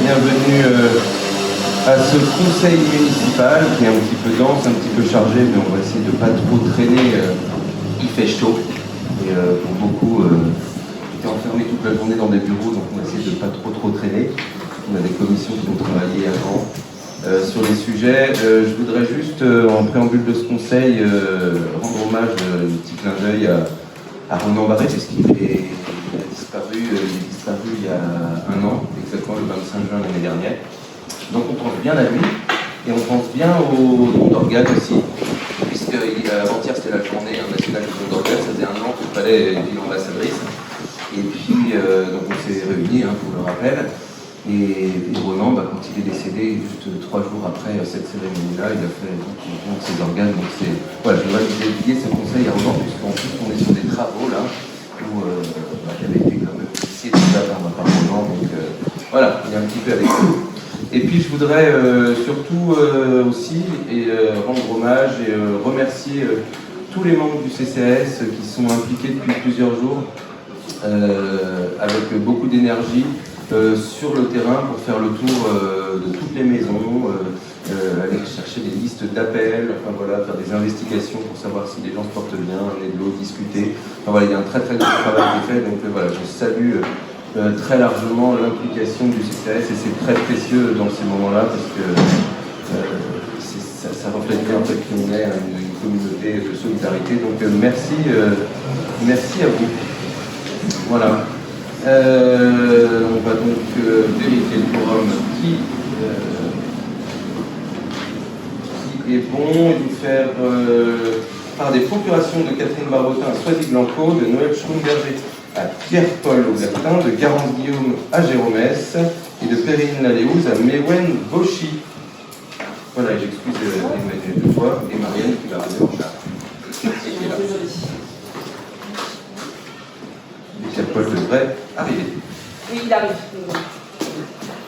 Bienvenue à ce conseil municipal qui est un petit peu dense, un petit peu chargé, mais on va essayer de ne pas trop traîner. Il fait chaud et pour beaucoup, j'étais enfermé toute la journée dans des bureaux, donc on va essayer de ne pas trop traîner. On a des commissions qui ont travaillé avant sur les sujets. Je voudrais juste, en préambule de ce conseil, rendre hommage, un petit clin d'œil à Ronan Barré, parce qu'il est disparu il y a un an, exactement le 25 juin l'année dernière. Donc on pense bien à lui, et on pense bien au don d'organes aussi, puisque avant-hier c'était la journée nationale du don d'organes, ça faisait un an qu'il fallait une ambassadrice. Et puis donc on s'est réunis, pour le rappel, et Ronan, quand il est décédé, juste 3 jours après cette cérémonie-là, il a fait don de ses organes. Donc voilà, je voudrais vous dédier ce conseil à Ronan, puisqu'en plus on est sur des travaux là, où qui avait été quand même initié déjà par Ronan, donc voilà, il est un petit peu avec nous. Et puis je voudrais surtout aussi rendre hommage et remercier tous les membres du CCAS qui sont impliqués depuis plusieurs jours avec beaucoup d'énergie sur le terrain pour faire le tour de toutes les maisons, aller chercher des listes d'appels, faire des investigations pour savoir si les gens se portent bien, amener de l'eau, discuter. Il y a un très grand travail qui est fait, donc je salue très largement l'implication du CCAS et c'est très précieux dans ces moments-là parce que ça reflète bien en fait qu'on est une communauté de solidarité. Donc merci à vous. Voilà. On va donc vérifier le forum qui est bon et vous faire par des procurations de Catherine Barbotin à Soisy-Blanco, de Noël Schlumberger à Pierre-Paul Aubertin, de Garance Guillaume à Jérômès et de Perrine Laléouz à Mewen Bauchy. Voilà, j'excuse Emmanuel deux fois et Marianne qui va arriver en charge. Pierre-Paul devrait arriver. Oui, il arrive.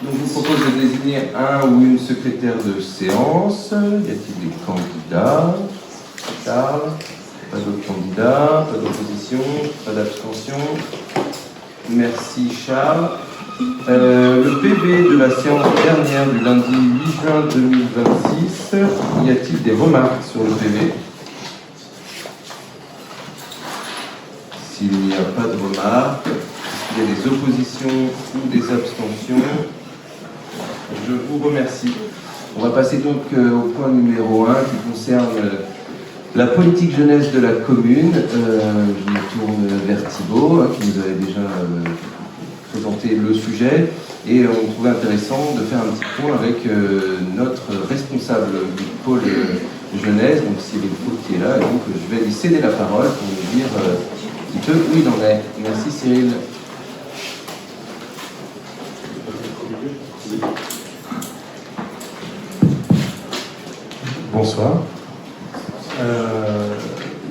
Donc je vous propose de désigner un ou une secrétaire de séance. Y a-t-il des candidats? Charles? Pas d'autres candidats, pas d'opposition, pas d'abstention. Merci Charles. Le PV de la séance dernière du lundi 8 juin 2026, y a-t-il des remarques sur le PV? S'il n'y a pas de remarques, s'il y a des oppositions ou des abstentions, je vous remercie. On va passer donc au point numéro 1 qui concerne la politique jeunesse de la commune. Je me tourne vers Thibaut, qui nous avait déjà présenté le sujet, et on trouvait intéressant de faire un petit point avec notre responsable du pôle jeunesse, donc Cyril Faux, qui est là, et donc je vais lui céder la parole pour nous dire un petit peu où il en est. Merci Cyril. Bonsoir.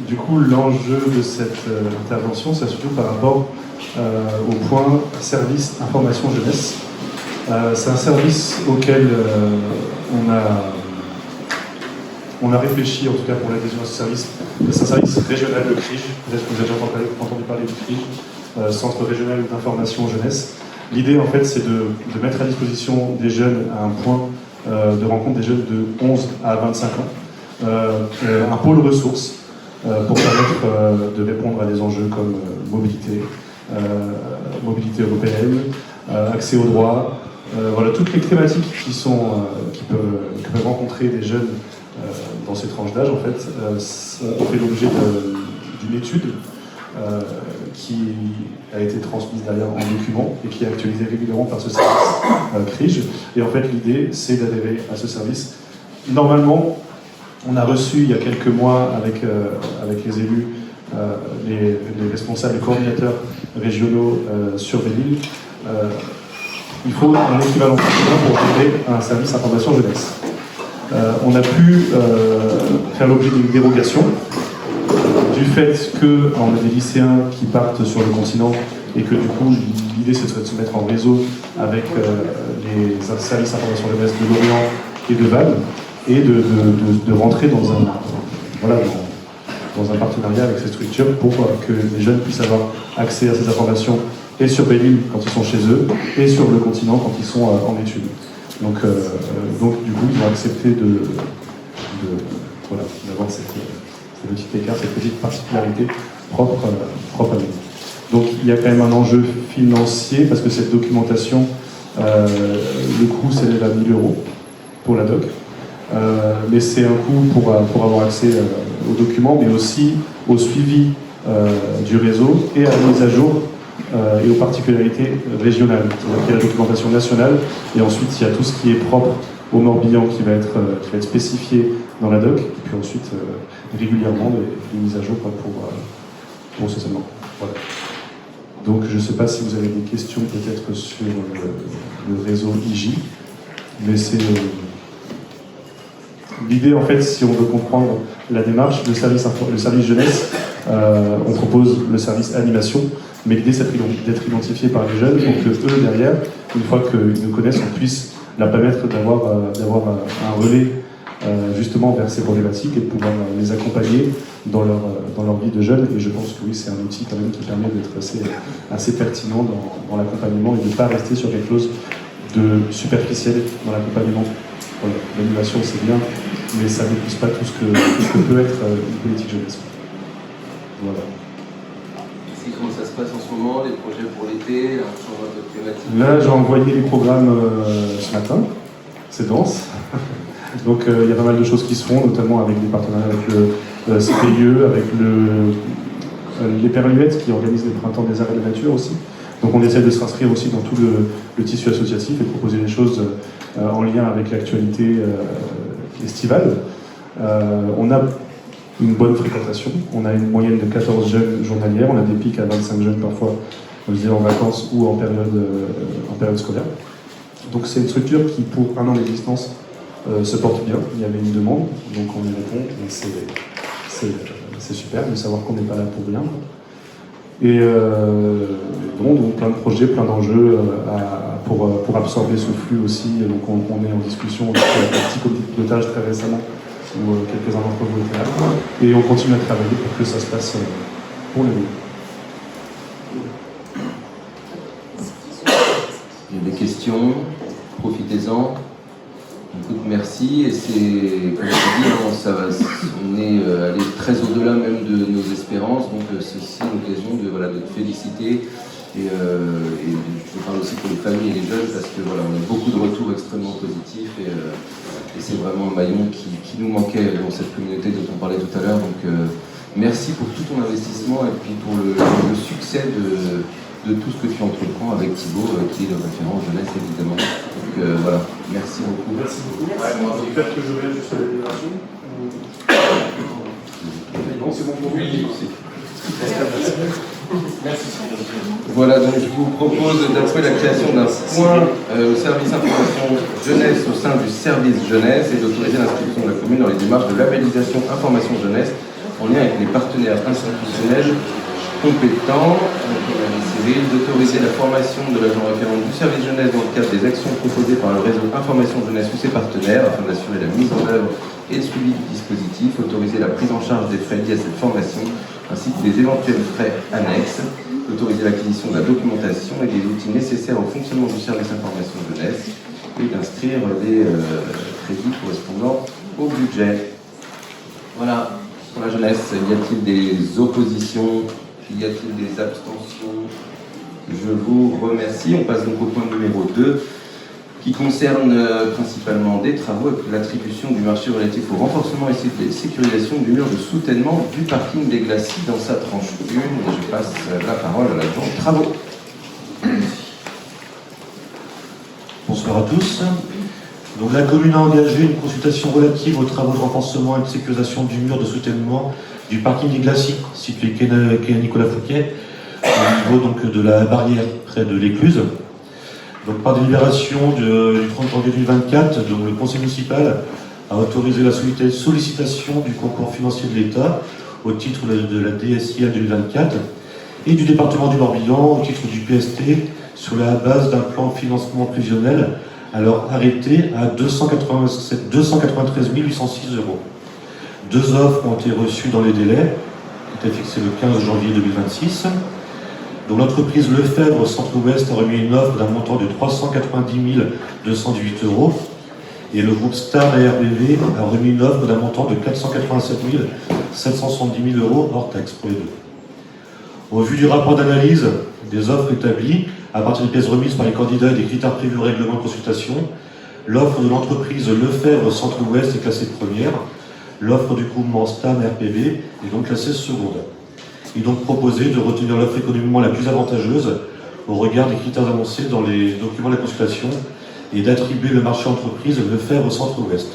Du coup, l'enjeu de cette intervention, c'est surtout par rapport au point service information jeunesse. C'est un service auquel on a réfléchi, en tout cas pour l'adhésion à ce service. C'est un service régional, le CRIJ. Peut-être que vous avez déjà entendu parler du CRIJ, Centre régional d'information jeunesse. L'idée, en fait, c'est de mettre à disposition des jeunes à un point de rencontre des jeunes de 11 à 25 ans, un pôle ressources pour permettre de répondre à des enjeux comme mobilité européenne, accès aux droits, voilà, toutes les thématiques qui peuvent rencontrer des jeunes dans ces tranches d'âge, en fait, ont fait l'objet d'une étude qui a été transmise d'ailleurs en document et qui est actualisée régulièrement par ce service CRIJ. Et en fait, l'idée, c'est d'adhérer à ce service. Normalement, on a reçu il y a quelques mois avec les élus, les responsables et coordinateurs régionaux sur Belle-Île. Il faut un équivalent pour adhérer à un service information jeunesse. On a pu faire l'objet d'une dérogation du fait qu'on a des lycéens qui partent sur le continent et que du coup l'idée c'est de se mettre en réseau avec les services d'information jeunesse de Lorient et de Vannes et de rentrer dans un partenariat avec ces structures pour que les jeunes puissent avoir accès à ces informations et sur Belle-Île quand ils sont chez eux, et sur le continent quand ils sont en études. Donc du coup, ils ont accepté d'avoir cette petite écart, cette petite particularité propre à nous. Donc il y a quand même un enjeu financier, parce que cette documentation, le coût s'élève à 1 000 € pour la doc, mais c'est un coût pour avoir accès aux documents, mais aussi au suivi du réseau et à la mise à jour et aux particularités régionales. C'est-à-dire qu'il y a la documentation nationale, et ensuite il y a tout ce qui est propre au Morbihan qui va être spécifié dans la doc, et puis ensuite régulièrement des mises à jour pour ce segment. Voilà. Donc je ne sais pas si vous avez des questions peut-être sur le réseau IJ, mais c'est l'idée, en fait, si on veut comprendre la démarche, le service jeunesse, on propose le service animation, mais l'idée c'est d'être identifié par les jeunes pour que eux, derrière, une fois qu'ils nous connaissent, on puisse leur permettre d'avoir un relais justement vers ces problématiques et de pouvoir les accompagner dans leur vie de jeunes. Et je pense que oui, c'est un outil quand même qui permet d'être assez pertinent dans l'accompagnement et de ne pas rester sur quelque chose de superficiel dans l'accompagnement. Voilà, l'animation c'est bien, mais ça ne pousse pas tout ce que peut être une politique jeunesse. Voilà. Comment ça se passe en ce moment, les projets pour l'été, un changement de thématique? Là, j'ai envoyé les programmes ce matin, c'est dense. Donc il y a pas mal de choses qui se font, notamment avec des partenariats avec le CPIE, avec les Perluettes qui organisent les printemps des arts et de la nature aussi. Donc on essaie de s'inscrire aussi dans tout le tissu associatif et de proposer des choses en lien avec l'actualité estivale. On a une bonne fréquentation, on a une moyenne de 14 jeunes journalières, on a des pics à 25 jeunes parfois, je veux dire en vacances ou en période scolaire. Donc c'est une structure qui, pour un an d'existence, se porte bien. Il y avait une demande, donc on y répond, et c'est super de savoir qu'on n'est pas là pour rien. Et donc plein de projets, plein d'enjeux pour absorber ce flux aussi. Donc on est en discussion avec un petit comité de pilotage très récemment, où quelques-uns d'entre vous étaient là, et on continue à travailler pour que ça se passe pour le mieux. Il y a des questions, profitez-en. Écoute, merci, et c'est, comme je dis, on est allé très au-delà même de nos espérances, donc c'est aussi l'occasion de te féliciter, et je parle aussi pour les familles et les jeunes, parce que voilà, on a beaucoup de retours extrêmement positifs, et c'est vraiment un maillon qui nous manquait dans cette communauté dont on parlait tout à l'heure, donc merci pour tout ton investissement, et puis pour le succès de tout ce que tu entreprends avec Thibaut, qui est le référent jeunesse évidemment. Donc voilà, merci beaucoup. Merci beaucoup. Peut-être que je vais juste à la libération. Non, c'est bon pour vous. Merci. Voilà, donc je vous propose d'approuver la création d'un point au service information jeunesse au sein du service jeunesse et d'autoriser l'inscription de la commune dans les démarches de labellisation information jeunesse en lien avec les partenaires institutionnels compétents, d'autoriser la formation de l'agent référent du service jeunesse dans le cadre des actions proposées par le réseau Information Jeunesse ou ses partenaires afin d'assurer la mise en œuvre et le suivi du dispositif, autoriser la prise en charge des frais liés à cette formation ainsi que des éventuels frais annexes, autoriser l'acquisition de la documentation et des outils nécessaires au fonctionnement du service Information Jeunesse et d'inscrire des crédits correspondant au budget. Voilà, pour la jeunesse, y a-t-il des oppositions? Y a-t-il des abstentions? Je vous remercie. On passe donc au point numéro 2 qui concerne principalement des travaux avec l'attribution du marché relatif au renforcement et sécurisation du mur de soutènement du parking des Glacis dans sa tranche 1. Et je passe la parole à l'agent travaux. Bonsoir à tous. Donc, la commune a engagé une consultation relative aux travaux de renforcement et de sécurisation du mur de soutènement du parking des Glacis, situé quai Nicolas Fouquet, au niveau donc, de la barrière près de l'écluse. Donc, par délibération du 30 janvier 2024, donc, le conseil municipal a autorisé la sollicitation du concours financier de l'État au titre de la DSIL 2024 et du département du Morbihan au titre du PST sur la base d'un plan de financement prévisionnel alors arrêté à 293 806 €. Deux offres ont été reçues dans les délais, qui étaient fixés le 15 janvier 2026. Donc l'entreprise Lefebvre Centre-Ouest a remis une offre d'un montant de 390 218 €. Et le groupe Star ARBV a remis une offre d'un montant de 487 770 000 € hors taxe pour les deux. Au vu du rapport d'analyse des offres établies, à partir des pièces remises par les candidats et des critères prévus au règlement de consultation, l'offre de l'entreprise Lefebvre Centre-Ouest est classée première. L'offre du groupement STAM RPV est donc classée seconde. Il est donc proposé de retenir l'offre économiquement la plus avantageuse au regard des critères annoncés dans les documents de la consultation et d'attribuer le marché entreprise Lefebvre Centre-Ouest,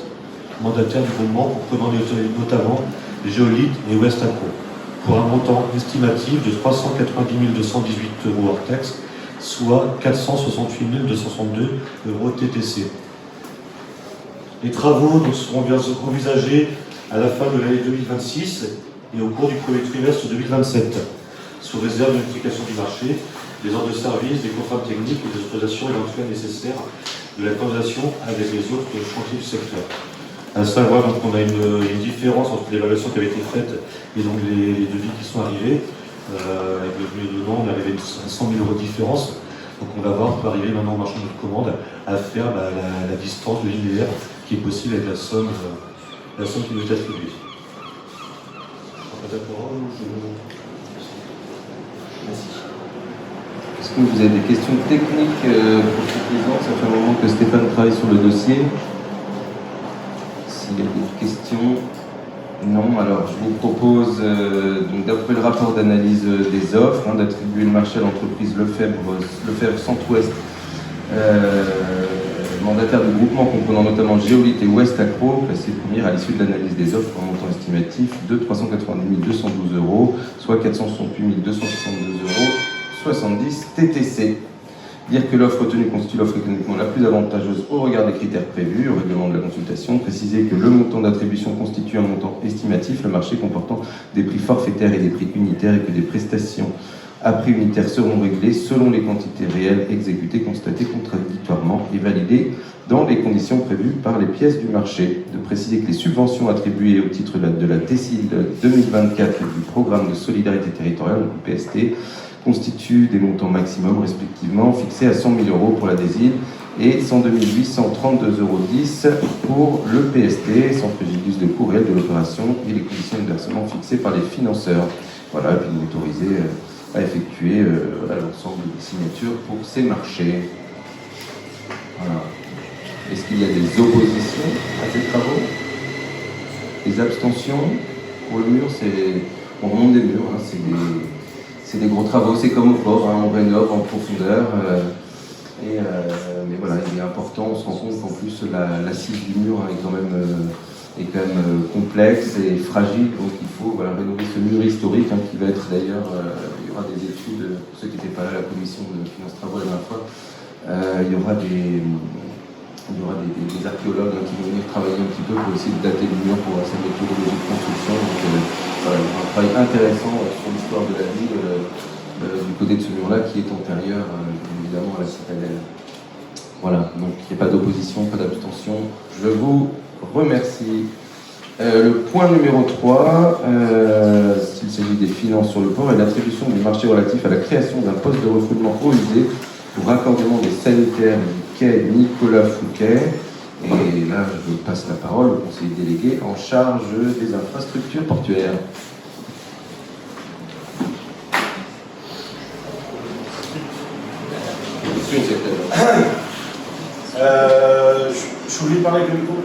mandataire du groupement pour commander notamment Géolith et West Acro, pour un montant estimatif de 390 218 € hors taxe, soit 468 262 € TTC. Les travaux donc, seront envisagés à la fin de l'année 2026 et au cours du premier trimestre 2027, sous réserve de notification du marché, des ordres de service, des contraintes techniques et des autorisations éventuelles nécessaires de la coordination avec les autres chantiers du secteur. À savoir donc, qu'on a une différence entre l'évaluation qui avait été faite et donc les devis qui sont arrivés. Avec le venu dedans, on est arrivé à 100 000 € de différence. Donc on va voir, on peut arriver maintenant au marché de notre commande à faire la distance de linéaire qui est possible avec la somme qui nous est attribuée. Est-ce que vous avez des questions techniques pour ce président? Ça fait un moment que Stéphane travaille sur le dossier. S'il y a des questions, non. Alors je vous propose, donc, d'après le rapport d'analyse des offres, d'attribuer le marché à l'entreprise Lefebvre Centre-Ouest, mandataire du groupement comprenant notamment Géolith et West Acro, classé première à l'issue de l'analyse des offres pour un montant estimatif de 390 212 €, soit 468 262 € 70 TTC. Dire que l'offre retenue constitue l'offre économiquement la plus avantageuse au regard des critères prévus au règlement de la consultation. Préciser que le montant d'attribution constitue un montant estimatif, le marché comportant des prix forfaitaires et des prix unitaires, et que des prestations à prix unitaire seront réglées selon les quantités réelles exécutées, constatées contradictoirement et validées dans les conditions prévues par les pièces du marché. De préciser que les subventions attribuées au titre de la décile 2024 du programme de solidarité territoriale, le PST, constituent des montants maximums respectivement fixés à 100 000 € pour la DESIL et 102 832,10 € pour le PST, sans préjudice de coût réel de l'opération et les conditions de versement fixées par les financeurs. Voilà, et puis nous autoriser à effectuer l'ensemble des signatures pour ces marchés. Voilà. Est-ce qu'il y a des oppositions à ces travaux? Des abstentions? Pour le mur, on remonte des murs, c'est des gros travaux, c'est comme au port, on rénove en profondeur. Mais voilà, il est important, on se rend compte qu'en plus l'assise du mur est quand même complexe et fragile, donc il faut rénover ce mur historique qui va être d'ailleurs, il y aura des études, pour ceux qui n'étaient pas là à la commission de finances travaux la dernière fois, il y aura des archéologues qui vont venir travailler un petit peu pour essayer de dater le mur pour sa méthodologie de construction. Donc voilà, il y aura un travail intéressant sur l'histoire de la ville du côté de ce mur-là qui est antérieur évidemment à la citadelle. Voilà, donc il n'y a pas d'opposition, pas d'abstention. Je vous remercie. Le point numéro 3, s'il s'agit des finances sur le port, est l'attribution du marché relatif à la création d'un poste de refoulement eau usée pour raccordement des sanitaires du quai Nicolas Fouquet. Et là, je passe la parole au conseiller délégué en charge des infrastructures portuaires. Je voulais parler avec le micro.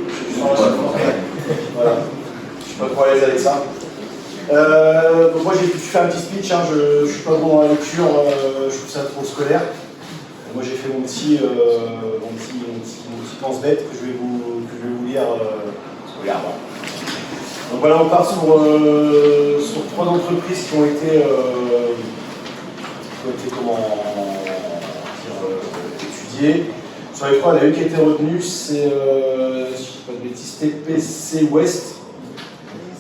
Voilà. Je suis pas trop à l'aise avec ça. Donc moi j'ai fait un petit speech, je suis pas bon dans la lecture, je trouve ça trop scolaire. Moi j'ai fait mon petit pense-bête que je vais vous lire. Donc voilà, on part sur 3 entreprises qui ont été étudiées. Sur les 3, il y en a une qui a été retenue, c'est, si je ne dis pas de bêtises, TPC West.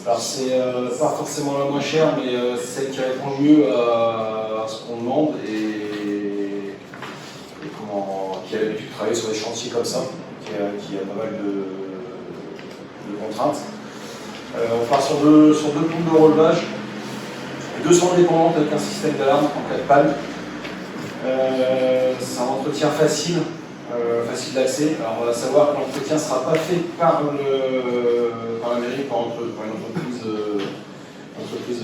Alors c'est pas forcément la moins chère, mais celle qui répond le mieux à ce qu'on demande et qui a l'habitude de travailler sur des chantiers comme ça, qui a pas mal de contraintes. On part sur deux pompes de relevage, 200 dépendantes avec un système d'alarme en cas de panne. C'est un entretien facile, facile d'accès. Alors, à savoir que l'entretien ne sera pas fait par la mairie, par une entreprise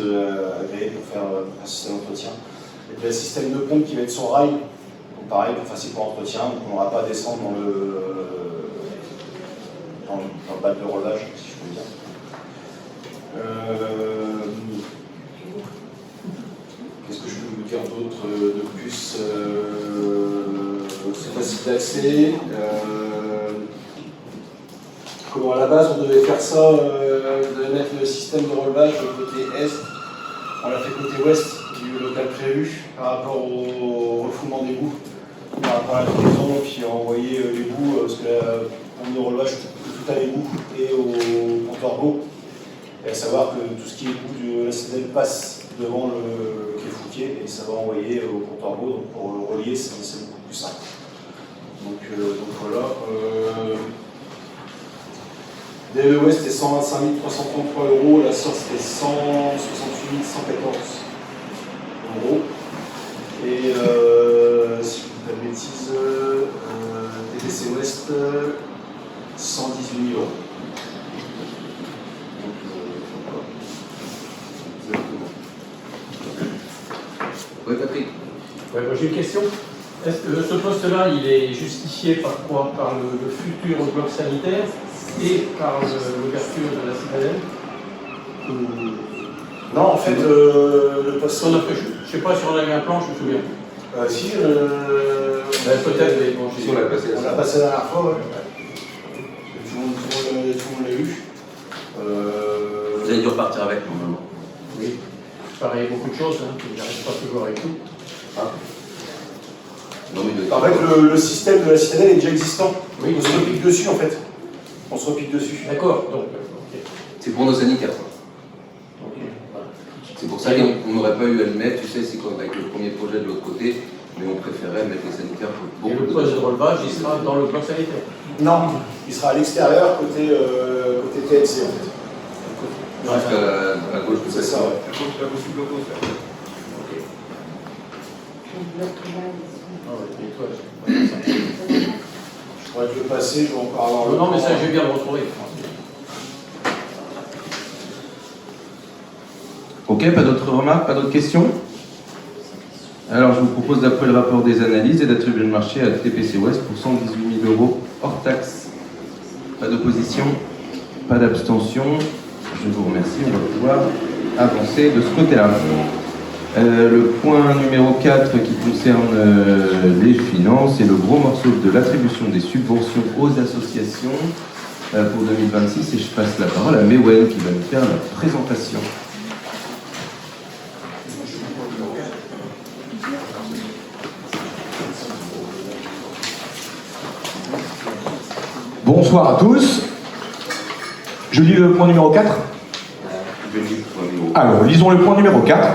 agréée pour faire un système d'entretien. Et puis, il y a un système de pompe qui va être sur rail. Donc, pareil, plus facile pour l'entretien. Donc, on n'aura pas à descendre dans le bac de relevage, si je peux dire. Qu'est-ce que je peux vous dire d'autre de plus? C'est facile d'accès. Comment à la base on devait faire ça, on devait mettre le système de relevage côté est, on l'a fait côté ouest du local prévu par rapport au refoulement des boues, par rapport à la crevaison, puis envoyer les boues, parce que la pompe de relevage tout à l'égout et au comptoir d'eau. Et à savoir que tout ce qui est bout de la CDL passe devant le quai Fouquier et ça va envoyer au comptoir d'eau. Donc pour le relier, c'est beaucoup plus simple. Donc voilà. DE Ouest c'était 125 333 €, la source c'était 168 114 €. Et si je ne dis pas de bêtises, TDC Ouest 118 €. Oui, Patrick. Ouais, moi j'ai une question. Est-ce que ce poste-là, il est justifié par quoi? Par le futur bloc sanitaire et par l'ouverture de la citadelle? Non, en fait, le poste. Je ne sais pas si on a eu un plan, je me souviens. Si, peut-être, mais bon, Si on l'a passé on l'a passé la dernière fois, ouais. Tout le monde l'a eu. Vous avez dû repartir avec, normalement. Oui. Pareil, beaucoup de choses, hein, je n'arrive pas toujours avec tout. Ah. Non, mais En fait, le système de la citadelle est déjà existant. Oui. On se repique dessus, en fait. On se repique dessus. D'accord, donc, ok. c'est pour nos sanitaires. Ok, voilà. C'est pour ça qu'on n'aurait pas eu à le mettre, tu sais, c'est comme avec le premier projet de l'autre côté, mais on préférait mettre les sanitaires pour Et le poste de relevage, il sera dans le bloc sanitaire? Non, il sera à l'extérieur, côté TNC, en fait. à gauche de C'est ça, ouais. La possible locaux, ça. Ok. Ah ouais, et toi, Je pourrais te le passer, je vais encore avoir le. non, mais ça, je vais bien le retrouver. Ok, pas d'autres remarques, pas d'autres questions? Alors je vous propose d'appeler le rapport des analyses et d'attribuer le marché à TPC Ouest pour 118 000 € hors taxe. Pas d'opposition, pas d'abstention. Je vous remercie, on va pouvoir avancer de ce côté-là. Le point numéro 4 qui concerne les finances et le gros morceau de l'attribution des subventions aux associations pour 2026. Et je passe la parole à Mewen qui va nous faire la présentation. Bonsoir à tous. Je lis le point numéro 4. Alors, lisons le point numéro 4.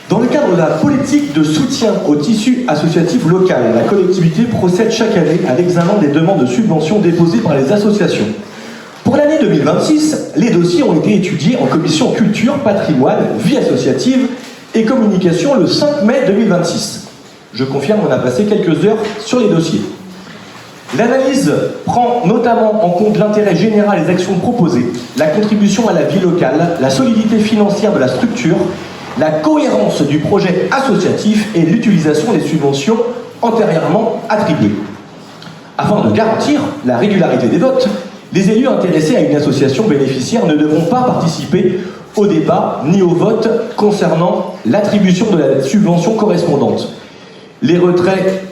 Dans le cadre de la politique de soutien au tissu associatif local, la collectivité procède chaque année à l'examen des demandes de subventions déposées par les associations. Pour l'année 2026, les dossiers ont été étudiés en commission culture, patrimoine, vie associative et communication le 5 mai 2026. Je confirme, on a passé quelques heures sur les dossiers. L'analyse prend notamment en compte l'intérêt général des actions proposées, la contribution à la vie locale, la solidité financière de la structure, la cohérence du projet associatif et l'utilisation des subventions antérieurement attribuées. Afin de garantir la régularité des votes, les élus intéressés à une association bénéficiaire ne devront pas participer au débat ni au vote concernant l'attribution de la subvention correspondante. Les retraits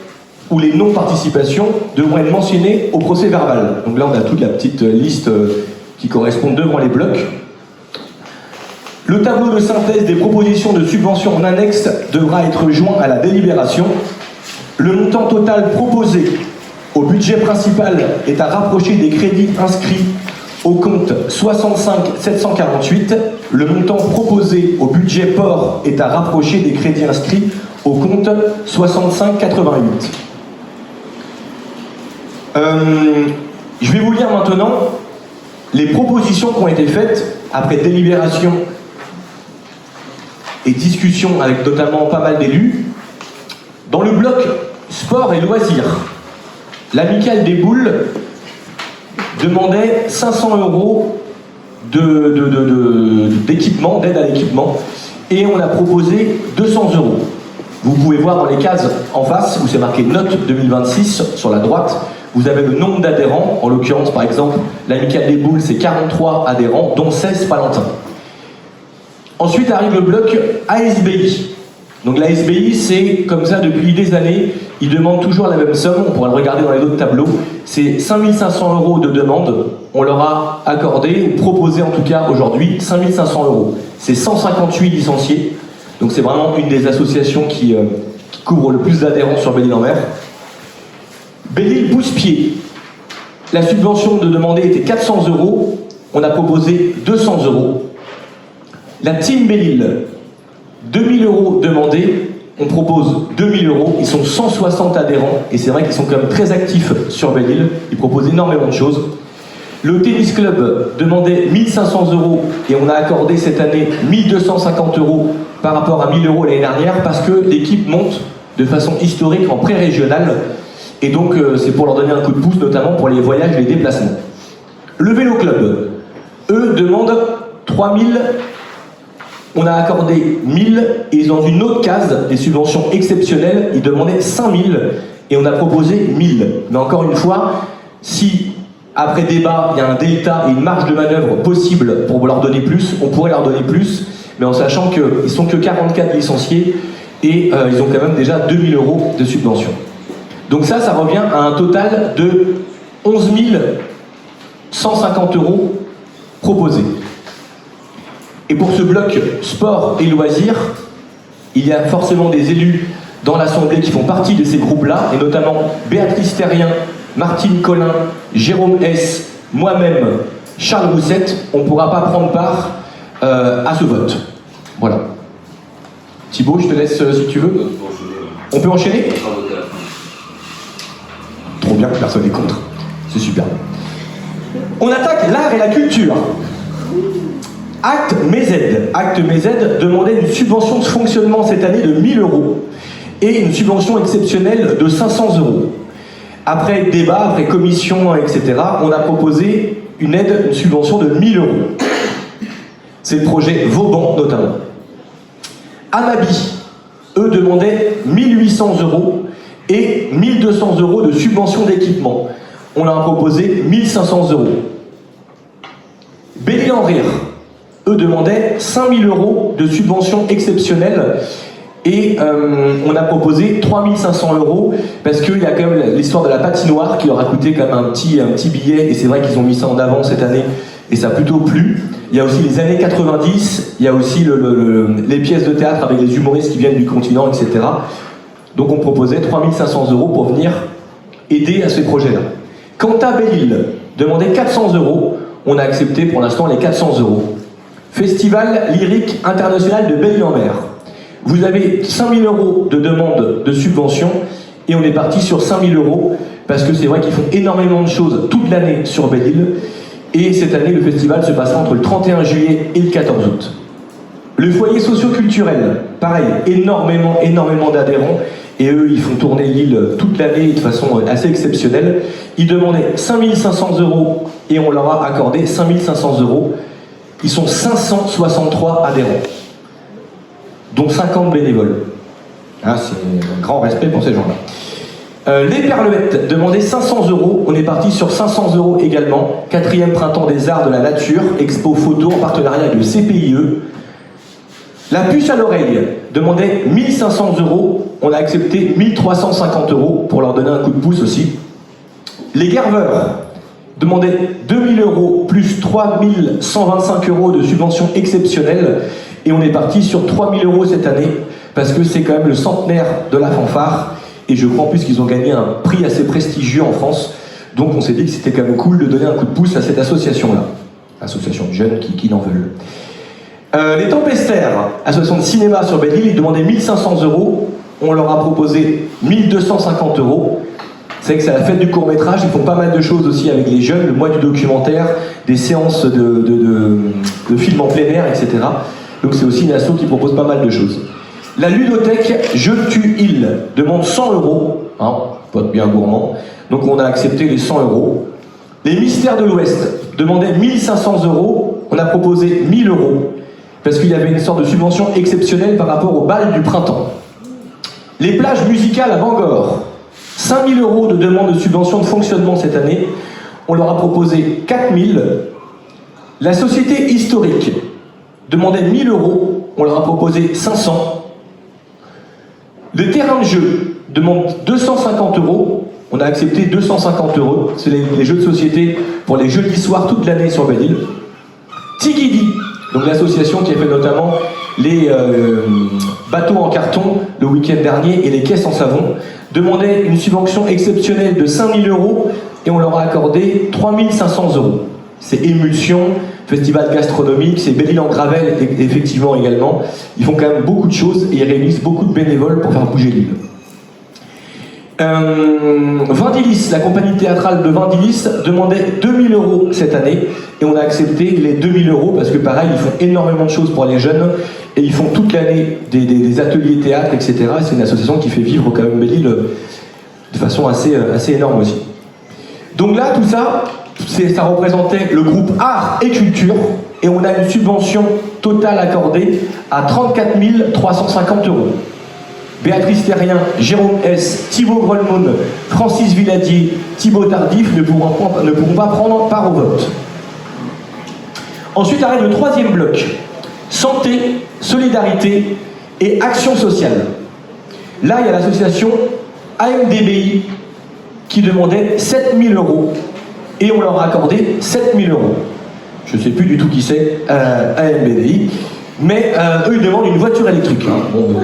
ou les non-participations devront être mentionnés au procès verbal. Donc là, on a toute la petite liste qui correspond devant les blocs. Le tableau de synthèse des propositions de subventions en annexe devra être joint à la délibération. Le montant total proposé au budget principal est à rapprocher des crédits inscrits au compte 65 748. Le montant proposé au budget port est à rapprocher des crédits inscrits au compte 65 88. Je vais vous lire maintenant les propositions qui ont été faites après délibération et discussion avec notamment pas mal d'élus. Dans le bloc sport et loisirs, l'Amicale des Boules demandait 500 € d'équipement, d'aide à l'équipement, et on a proposé 200 €. Vous pouvez voir dans les cases en face où c'est marqué note 2026 sur la droite, vous avez le nombre d'adhérents. En l'occurrence, par exemple, l'Amicale des Boules, c'est 43 adhérents, dont 16 palantins. Ensuite arrive le bloc ASBI. Donc la SBI, c'est comme ça depuis des années, ils demandent toujours la même somme, on pourra le regarder dans les autres tableaux, c'est 5 500 € de demande, on leur a accordé, ou proposé en tout cas aujourd'hui, 5 500 €. C'est 158 licenciés, donc c'est vraiment une des associations qui couvre le plus d'adhérents sur Belle-Île-en-Mer. Belle-Île Pousse-Pied, la subvention de demander était 400 €, on a proposé 200 €. La Team Belle-Île, 2000 € demandés, on propose 2000 €, ils sont 160 adhérents, et c'est vrai qu'ils sont quand même très actifs sur Belle-Île, ils proposent énormément de choses. Le tennis club demandait 1500 € et on a accordé cette année 1250 € par rapport à 1000 € l'année dernière, parce que l'équipe monte de façon historique en pré-régionale, et donc c'est pour leur donner un coup de pouce, notamment pour les voyages et les déplacements. Le vélo club, eux demandent 3000, on a accordé 1000, et dans une autre case, des subventions exceptionnelles, ils demandaient 5000, et on a proposé 1000. Mais encore une fois, si après débat, il y a un delta et une marge de manœuvre possible pour leur donner plus, on pourrait leur donner plus, mais en sachant qu'ils ne sont que 44 licenciés, et ils ont quand même déjà 2000 € de subvention. Donc ça revient à un total de 11 150 € proposés. Et pour ce bloc sport et loisirs, il y a forcément des élus dans l'Assemblée qui font partie de ces groupes-là, et notamment Béatrice Terrien, Martine Collin, Jérôme S, moi-même, Charles Roussette. On ne pourra pas prendre part à ce vote. Voilà. Thibaut, je te laisse si tu veux. On peut enchaîner ? Trop bien, personne n'est contre. C'est super. On attaque l'art et la culture. Acte MEZ. Acte MEZ demandait une subvention de fonctionnement cette année de 1000 € et une subvention exceptionnelle de 500 €. Après débat, après commission, etc., on a proposé une aide, une subvention de 1000 €. C'est le projet Vauban notamment. Amabi, eux demandaient 1800 € et 1200 € de subvention d'équipement. On leur a proposé 1500 €. Belle-Île-en-Rire, eux demandaient 5000 € de subvention exceptionnelle, et on a proposé 3500 € parce qu'il y a quand même l'histoire de la patinoire qui leur a coûté quand même un petit billet, et c'est vrai qu'ils ont mis ça en avant cette année et ça a plutôt plu. Il y a aussi les années 90, il y a aussi les pièces de théâtre avec les humoristes qui viennent du continent, etc. Donc on proposait 3500 € pour venir aider à ces projets-là. Quant à Belle-Île, demandait 400 €, on a accepté pour l'instant les 400 €. Festival lyrique international de Belle-Île-en-Mer. Vous avez 5000 € de demande de subvention, et on est parti sur 5000 € parce que c'est vrai qu'ils font énormément de choses toute l'année sur Belle-Île, et cette année le festival se passera entre le 31 juillet et le 14 août. Le foyer socio-culturel, pareil, énormément d'adhérents, et eux ils font tourner l'île toute l'année de façon assez exceptionnelle. Ils demandaient 5500 € et on leur a accordé 5500 €. Ils sont 563 adhérents, dont 50 bénévoles. Hein, c'est un grand respect pour ces gens-là. Les Perlevettes demandaient 500 €, on est parti sur 500 € également. 4e printemps des arts de la nature, expo photo en partenariat avec le CPIE. La puce à l'oreille demandait 1500 €, on a accepté 1350 € pour leur donner un coup de pouce aussi. Les Gerveurs demandaient 2000 € plus 3125 € de subvention exceptionnelle, et on est parti sur 3000 € cette année, parce que c'est quand même le centenaire de la fanfare, et je crois en plus qu'ils ont gagné un prix assez prestigieux en France, donc on s'est dit que c'était quand même cool de donner un coup de pouce à cette association-là. Association de jeunes qui en veulent. Les Tempestaires, association de cinéma sur Belle-Île, ils demandaient 1500 €, on leur a proposé 1250 €. C'est vrai que c'est la fête du court-métrage, ils font pas mal de choses aussi avec les jeunes, le mois du documentaire, des séances de films en plein air, etc. Donc c'est aussi une asso qui propose pas mal de choses. La ludothèque Je tue il demande 100 €, hein, faut être bien gourmand, donc on a accepté les 100 €. Les Mystères de l'Ouest demandaient 1500 €, on a proposé 1000 €, parce qu'il y avait une sorte de subvention exceptionnelle par rapport au bal du printemps. Les plages musicales à Bangor, 5000 € de demande de subvention de fonctionnement cette année, on leur a proposé 4000. La Société historique demandait 1000 €, on leur a proposé 500. Le terrain de jeu demande 250 €, on a accepté 250 €, c'est les jeux de société pour les jeudis soirs toute l'année sur Belle-Île. Tigidi, donc l'association qui a fait notamment les bateaux en carton le week-end dernier et les caisses en savon, demandait une subvention exceptionnelle de 5000 € et on leur a accordé 3500 €. C'est Émulsion, festival gastronomique, c'est Belle-Île en Gravel effectivement également. Ils font quand même beaucoup de choses et ils réunissent beaucoup de bénévoles pour faire bouger l'île. Vindilis, la compagnie théâtrale de Vindilis demandait 2000 € cette année et on a accepté les 2000 € parce que pareil, ils font énormément de choses pour les jeunes et ils font toute l'année des ateliers théâtre, etc. C'est une association qui fait vivre quand même Belle-Île de façon assez énorme aussi. Donc là, tout ça, ça représentait le groupe Art et Culture et on a une subvention totale accordée à 34 350 €. Béatrice Terrien, Jérôme S, Thibaut Grollemond, Francis Villadier, Thibaut Tardif ne pourront pas prendre part au vote. Ensuite arrive le troisième bloc. Santé, solidarité et action sociale. Là, il y a l'association AMDBI qui demandait 7000 € et on leur a accordé 7000 €. Je ne sais plus du tout qui c'est, AMDBI. Mais eux, ils demandent une voiture électrique. Hein. Bon,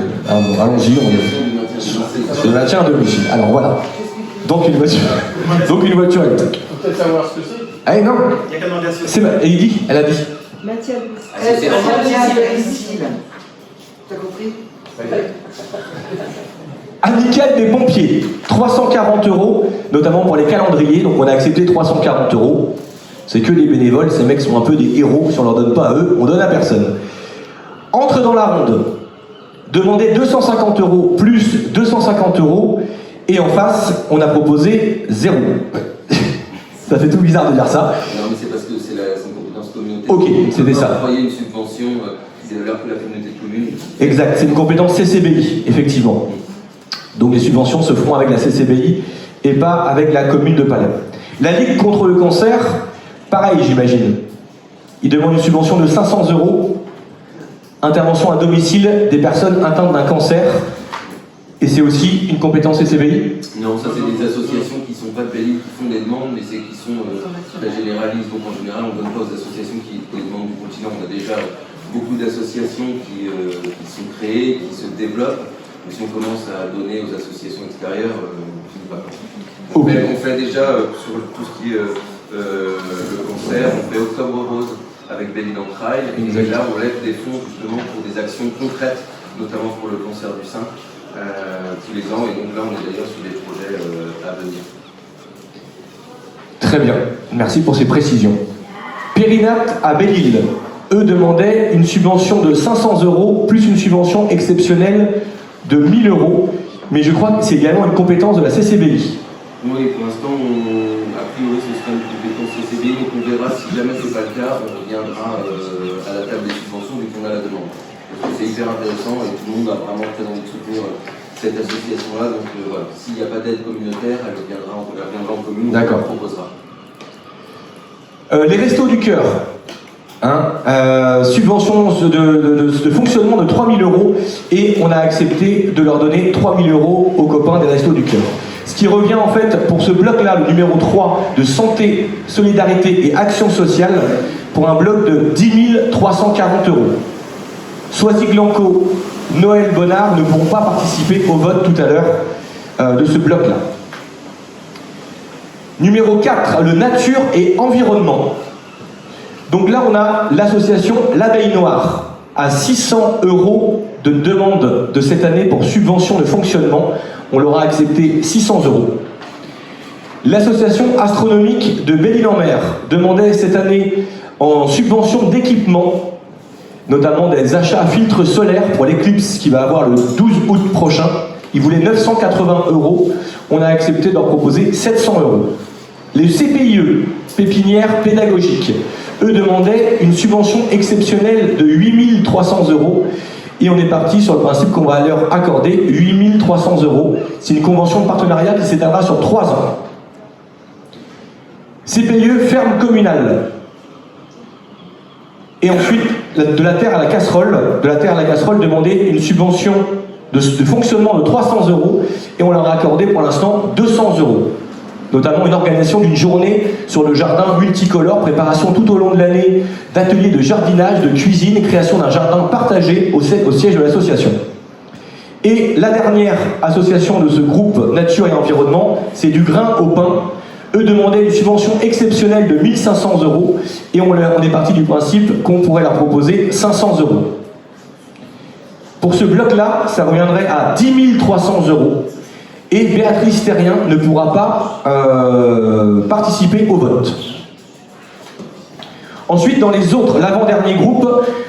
allons-y, je le maintiens à domicile. Alors voilà. Donc une voiture électrique. Faut peut-être savoir ce que c'est. Ah non. Il y a qu'à demander à C'est elle dit, elle a dit. Maintien C'est domicile. T'as compris? Amicale des pompiers, 340 €, notamment pour les calendriers. Donc on a accepté 340 €. C'est que des bénévoles, ces mecs sont un peu des héros. Si on leur donne pas à eux, on donne à personne. Entre dans la ronde, demandez 250 € plus 250 €, et en face, on a proposé 0. Ça fait tout bizarre de dire ça. Non, mais c'est parce que c'est une compétence communautaire. Ok, c'était ça. On envoyer une subvention qui est là pour la communauté de communes. Exact, c'est une compétence CCBI, effectivement. Donc les subventions se feront avec la CCBI et pas avec la commune de Palais. La Ligue contre le cancer, pareil, j'imagine. Ils demandent une subvention de 500 €. Intervention à domicile des personnes atteintes d'un cancer. Et c'est aussi une compétence CCBI? Non, ça c'est des associations qui sont pas de Belle-Île, qui font des demandes, mais c'est qui sont très généralistes. Donc en général, on ne donne pas aux associations qui font les demandes du continent. On a déjà beaucoup d'associations qui sont créées, qui se développent. Mais si on commence à donner aux associations extérieures, on finit pas. On fait déjà sur tout ce qui est le cancer, on fait Octobre Rose avec Belle-Île en Trail, et là on lève des fonds justement pour des actions concrètes, notamment pour le cancer du sein, tous les ans, et donc là on est d'ailleurs sur des projets à venir. Très bien, merci pour ces précisions. Périnat à Belle-Île, eux demandaient une subvention de 500 € plus une subvention exceptionnelle de 1000 €, mais je crois que c'est également une compétence de la CCBI. Oui, pour l'instant, a priori, ce sera une compétence CCBI, donc on verra si jamais ce n'est pas le cas, on reviendra à la table des subventions dès qu'on a la demande. Parce que c'est hyper intéressant et tout le monde a vraiment très envie de soutenir cette association-là, donc voilà, s'il n'y a pas d'aide communautaire, elle reviendra en commune, D'accord. on proposera. Les Restos du Cœur, subvention de fonctionnement de 3000 € et on a accepté de leur donner 3000 € aux copains des Restos du Cœur. Ce qui revient en fait pour ce bloc-là, le numéro 3 de santé, solidarité et action sociale, pour un bloc de 10 340 €. Soisy-Glanco, Noël Bonnard ne pourront pas participer au vote tout à l'heure de ce bloc-là. Numéro 4, le nature et environnement. Donc là, on a l'association L'Abeille Noire, à 600 € de demande de cette année pour subvention de fonctionnement. On leur a accepté 600 €. L'association astronomique de Belle-Île-en-Mer demandait cette année en subvention d'équipement notamment des achats à filtres solaires pour l'éclipse qui va avoir le 12 août prochain. Ils voulaient 980 €, on a accepté de leur proposer 700 €. Les CPIE, pépinières pédagogiques, eux demandaient une subvention exceptionnelle de 8 300 €, et on est parti sur le principe qu'on va leur accorder 8 300 €. C'est une convention de partenariat qui s'étalera sur 3 ans. CPIE, ferme communale. Et ensuite, de la terre à la casserole, demandait une subvention de fonctionnement de 300 €, et on leur a accordé pour l'instant 200 €. Notamment une organisation d'une journée sur le jardin multicolore, préparation tout au long de l'année d'ateliers de jardinage, de cuisine, création d'un jardin partagé au siège de l'association. Et la dernière association de ce groupe Nature et Environnement, c'est du grain au pain. Eux demandaient une subvention exceptionnelle de 1 500 €, et on est parti du principe qu'on pourrait leur proposer 500 €. Pour ce bloc-là, ça reviendrait à 10 300 €. Et Béatrice Terrien ne pourra pas participer au vote. Ensuite, dans les autres, l'avant-dernier groupe,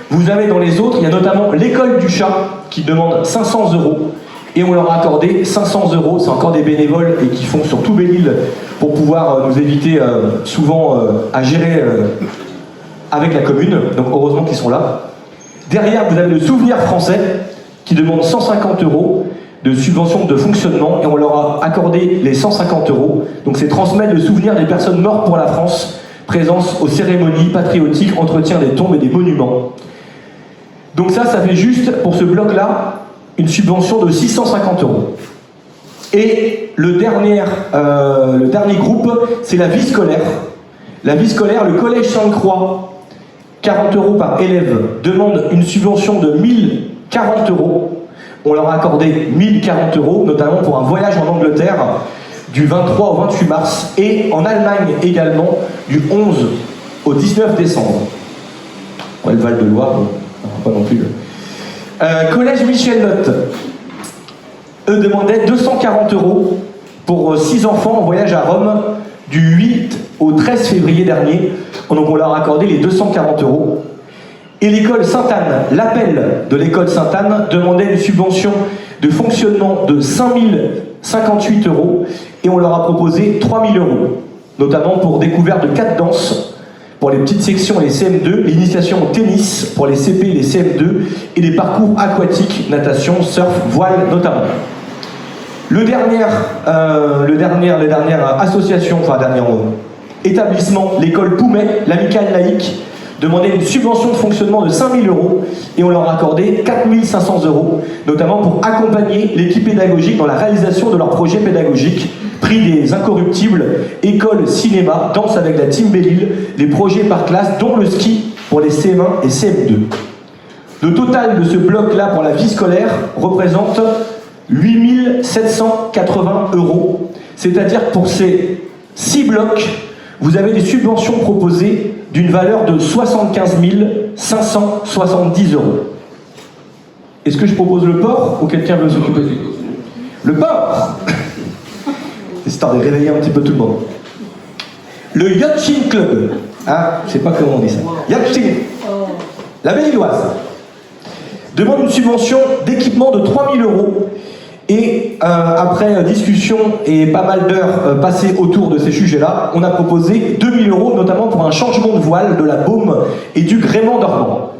vous avez dans les autres, il y a notamment l'école du chat qui demande 500 €, et on leur a accordé 500 €. C'est encore des bénévoles et qui font sur tout Belle-Île pour pouvoir nous éviter souvent à gérer avec la commune. Donc heureusement qu'ils sont là. Derrière, vous avez le Souvenir français qui demande 150 € de subvention de fonctionnement, et on leur a accordé les 150 €. Donc c'est transmettre le souvenir des personnes mortes pour la France, présence aux cérémonies patriotiques, entretien des tombes et des monuments. Donc ça fait juste, pour ce bloc-là, une subvention de 650 €. Et le dernier groupe, c'est la vie scolaire. La vie scolaire, le Collège Sainte-Croix, 40 € par élève, demande une subvention de 1040 €. On leur a accordé 1040 €, notamment pour un voyage en Angleterre du 23 au 28 mars, et en Allemagne également, du 11 au 19 décembre. Ouais, le Val-de-Loire, pas non plus. Collège Michel Notte, eux demandaient 240 € pour 6 enfants en voyage à Rome du 8 au 13 février dernier. Donc on leur a accordé les 240 €. Et l'école Sainte-Anne, l'appel de l'école Sainte-Anne demandait une subvention de fonctionnement de 5058 €, et on leur a proposé 3000 €, notamment pour découverte de 4 danses pour les petites sections et les CM2, l'initiation au tennis pour les CP et les CM2, et des parcours aquatiques, natation, surf, voile notamment. La dernière association, établissement, l'école Poumet, l'amicale laïque, demandait une subvention de fonctionnement de 5000 €, et on leur a accordé 4500 €, notamment pour accompagner l'équipe pédagogique dans la réalisation de leurs projets pédagogiques, prix des incorruptibles, école, cinéma, danse avec la team Belle-Île, les projets par classe, dont le ski pour les CM1 et CM2. Le total de ce bloc-là pour la vie scolaire représente 8 780 €, c'est-à-dire pour ces 6 blocs, vous avez des subventions proposées d'une valeur de 75 570 €. Est-ce que je propose le port ou quelqu'un veut s'occuper du le port? Histoire de réveiller un petit peu tout le monde. Le Yachting Club. Ah, je sais pas comment on dit ça. Yachting. La Belle-Îloise demande une subvention d'équipement de 3000 €. Et après discussion et pas mal d'heures passées autour de ces sujets-là, on a proposé 2000 €, notamment pour un changement de voile de la Baume et du gréement dormant.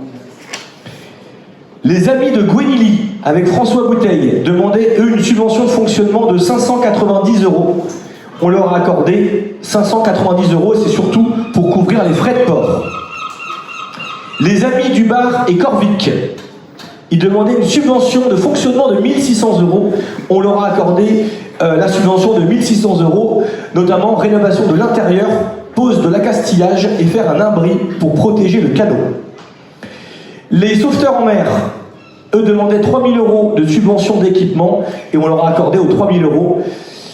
Les amis de Gwenilly, avec François Bouteille, demandaient, eux, une subvention de fonctionnement de 590 €. On leur a accordé 590 €, et c'est surtout pour couvrir les frais de port. Les amis du bar et Corvic, ils demandaient une subvention de fonctionnement de 1600 €. On leur a accordé la subvention de 1600 €, notamment rénovation de l'intérieur, pose de l'accastillage et faire un abri pour protéger le canot. Les sauveteurs en mer, eux, demandaient 3000 € de subvention d'équipement, et on leur a accordé aux 3000 €,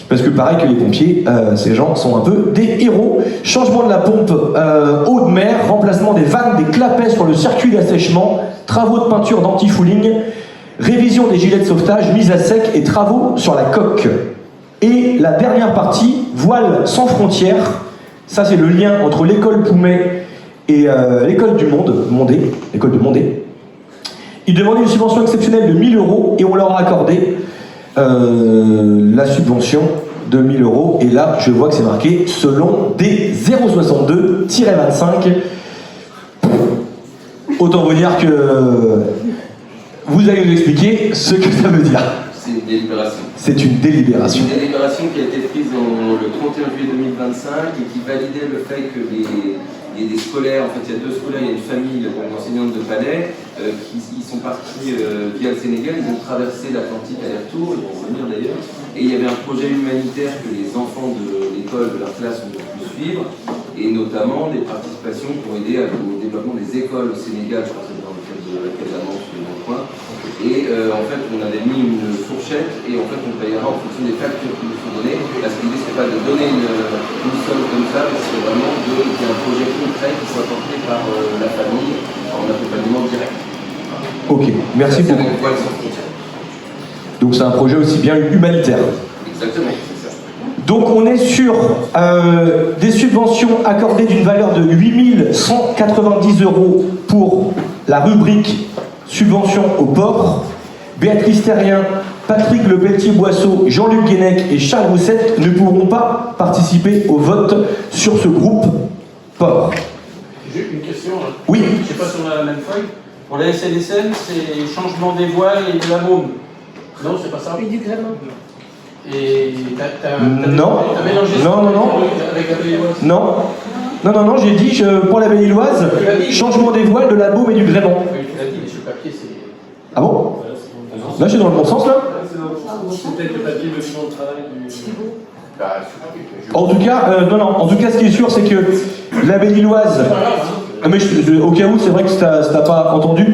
parce que pareil que les pompiers, ces gens sont un peu des héros. Changement de la pompe eau de mer, remplacement des vannes, des clapets sur le circuit d'assèchement, travaux de peinture d'anti-fouling, révision des gilets de sauvetage, mise à sec et travaux sur la coque. Et la dernière partie, voile sans frontières, ça c'est le lien entre l'école Poumet et l'école du Monde, l'école de Mondé. Ils demandaient une subvention exceptionnelle de 1000 € et on leur a accordé la subvention de 1000 €. Et là, je vois que c'est marqué selon D062-25. Autant vous dire que vous allez nous expliquer ce que ça veut dire. C'est une délibération. C'est une délibération. Une délibération qui a été prise le 31 juillet 2025 et qui validait le fait que il y ait des scolaires, en fait il y a 2 scolaires, il y a une famille d'enseignantes de Palais qui sont partis via le Sénégal, ils ont traversé l'Atlantique aller-retour, ils vont revenir d'ailleurs, et il y avait un projet humanitaire que les enfants de l'école, de leur classe ont pu suivre, et notamment des participations pour aider au développement des écoles au Sénégal, je crois que c'est dans le cadre de la Casamance ou dans le coin. Et en fait, on avait mis une fourchette et en fait, on payera en fonction des factures qui nous sont données. Parce que l'idée, c'est pas de donner une somme comme ça, mais c'est vraiment qu'il y ait un projet concret qui soit porté par la famille en accompagnement direct. Ok, merci Ça, beaucoup. c'est Voile sans frontières. Donc c'est un projet aussi bien humanitaire. Exactement, c'est ça. Donc on est sur des subventions accordées d'une valeur de 8190 € pour la rubrique subvention au port. Béatrice Terrien, Patrick Le Pelletier-Boisseau, Jean-Luc Guénec et Charles Roussette ne pourront pas participer au vote sur ce groupe port. J'ai une question. Oui. Je ne sais pas si on a la même feuille. Pour la SNSM, c'est changement des voiles et de la baume. Non, c'est pas ça. Et du gréement. Et Non. t'as mélangé Non, ça non, non. avec la Béloise. Non, j'ai dit pour la Belle-Îloise, changement des voiles, de la baume et du gréement. Oui, tu l'as dit, mais sur le papier, c'est. Ah bon? Là, je suis dans le bon sens, là? C'est peut-être le papier, le champ de travail du. En tout cas, non, en tout cas, ce qui est sûr, c'est que la Belle-Îloise, mais au cas où, c'est vrai que si t'as pas entendu,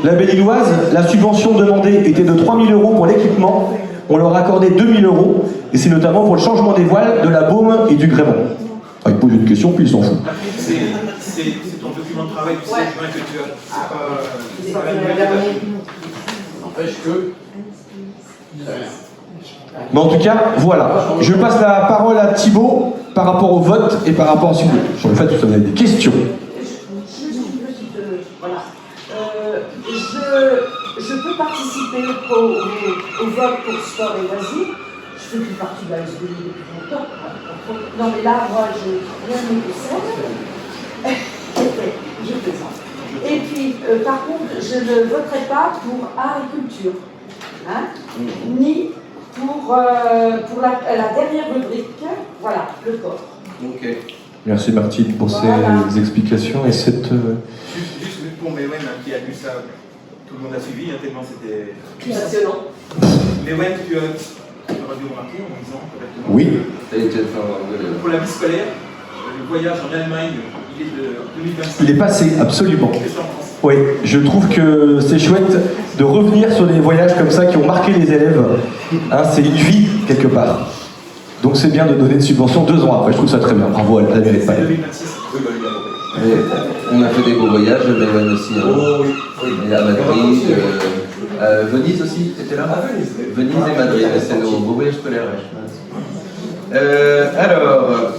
la Belle-Îloise, la subvention demandée était de 3000 € pour l'équipement, on leur a accordé 2000 €, et c'est notamment pour le changement des voiles, de la baume et du gréement. Ah, il pose une question, puis il s'en fout. C'est ton document de travail du 7 juin que tu as. C'est pas N'empêche que. Mais en tout cas, voilà. Je passe la parole à Thibaut par rapport au vote et par rapport sur le fait que vous avez des questions. Juste une petite. Voilà. Je peux participer au vote pour sport et loisirs. Je fais plus partie de la SBI depuis longtemps. Non, mais là, moi, rien ne me concerne. Je plaisante. Et puis, par contre, je ne voterai pas pour agriculture, hein, ni pour la dernière rubrique, voilà, le corps. Ok. Merci Martine pour ces explications et cette... Juste pour Mewen qui a lu ça, tout le monde a suivi, hein, tellement c'était. Passionnant. Mewen, tu aurais dû remarquer en disant correctement. Oui. Pour la vie scolaire, le voyage en Allemagne, il est de 2025. Il est passé, absolument. Qu'est-ce que t'en penses ? Oui, je trouve que c'est chouette de revenir sur des voyages comme ça qui ont marqué les élèves. Hein, c'est une vie, quelque part. Donc c'est bien de donner une subvention 2 ans après. Je trouve ça très bien. Bravo, elle mérite pas. C'est 2026. Oui, bah, il a compris. On a fait des beaux voyages, Melbourne aussi. Hein. Oh oui. Et à Madrid, Venise aussi, t'étais là? Venise et Madrid, c'est nos beaux voyages scolaires. Alors,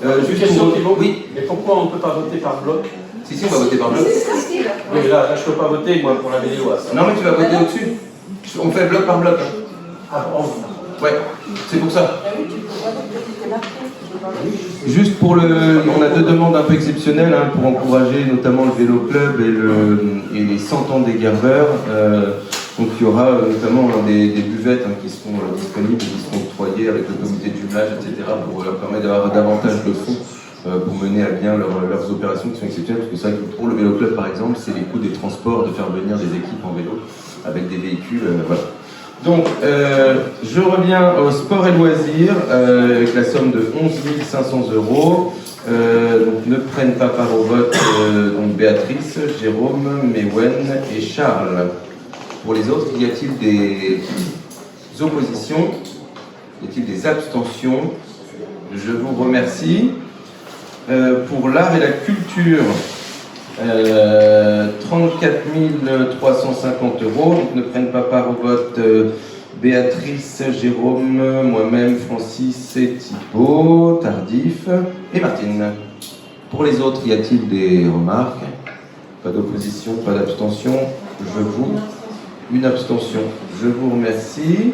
Juste une question, Thibaut. Oui. Mais pourquoi on ne peut pas voter par bloc? Si, on va voter par bloc. Oui, mais là, je ne peux pas voter, moi, pour la Belle-Îloise. Non, mais tu vas voter au-dessus. On fait bloc par bloc. Ah, bon. Ouais, c'est pour ça. Juste pour on a 2 demandes un peu exceptionnelles hein, pour encourager notamment le vélo club et les 100 ans des gardeurs. Donc il y aura notamment des buvettes hein, qui seront disponibles, qui seront octroyées avec le comité de jumelage, etc. pour leur permettre d'avoir davantage de fonds pour mener à bien leurs opérations qui sont exceptionnelles. Parce que c'est vrai que pour le vélo club par exemple, c'est les coûts des transports, de faire venir des équipes en vélo avec des véhicules. Voilà. Donc, je reviens au sport et loisirs avec la somme de 11 500 €. Donc, ne prennent pas part au vote donc Béatrice, Jérôme, Mewen et Charles. Pour les autres, y a-t-il des oppositions? Y a-t-il des abstentions? Je vous remercie. Pour l'art et la culture, 34 350 €, donc ne prennent pas part au vote Béatrice, Jérôme, moi-même, Francis et Thibaut, Tardif et Martine. Pour les autres, y a-t-il des remarques? Pas d'opposition, pas d'abstention. Une abstention. Je vous remercie.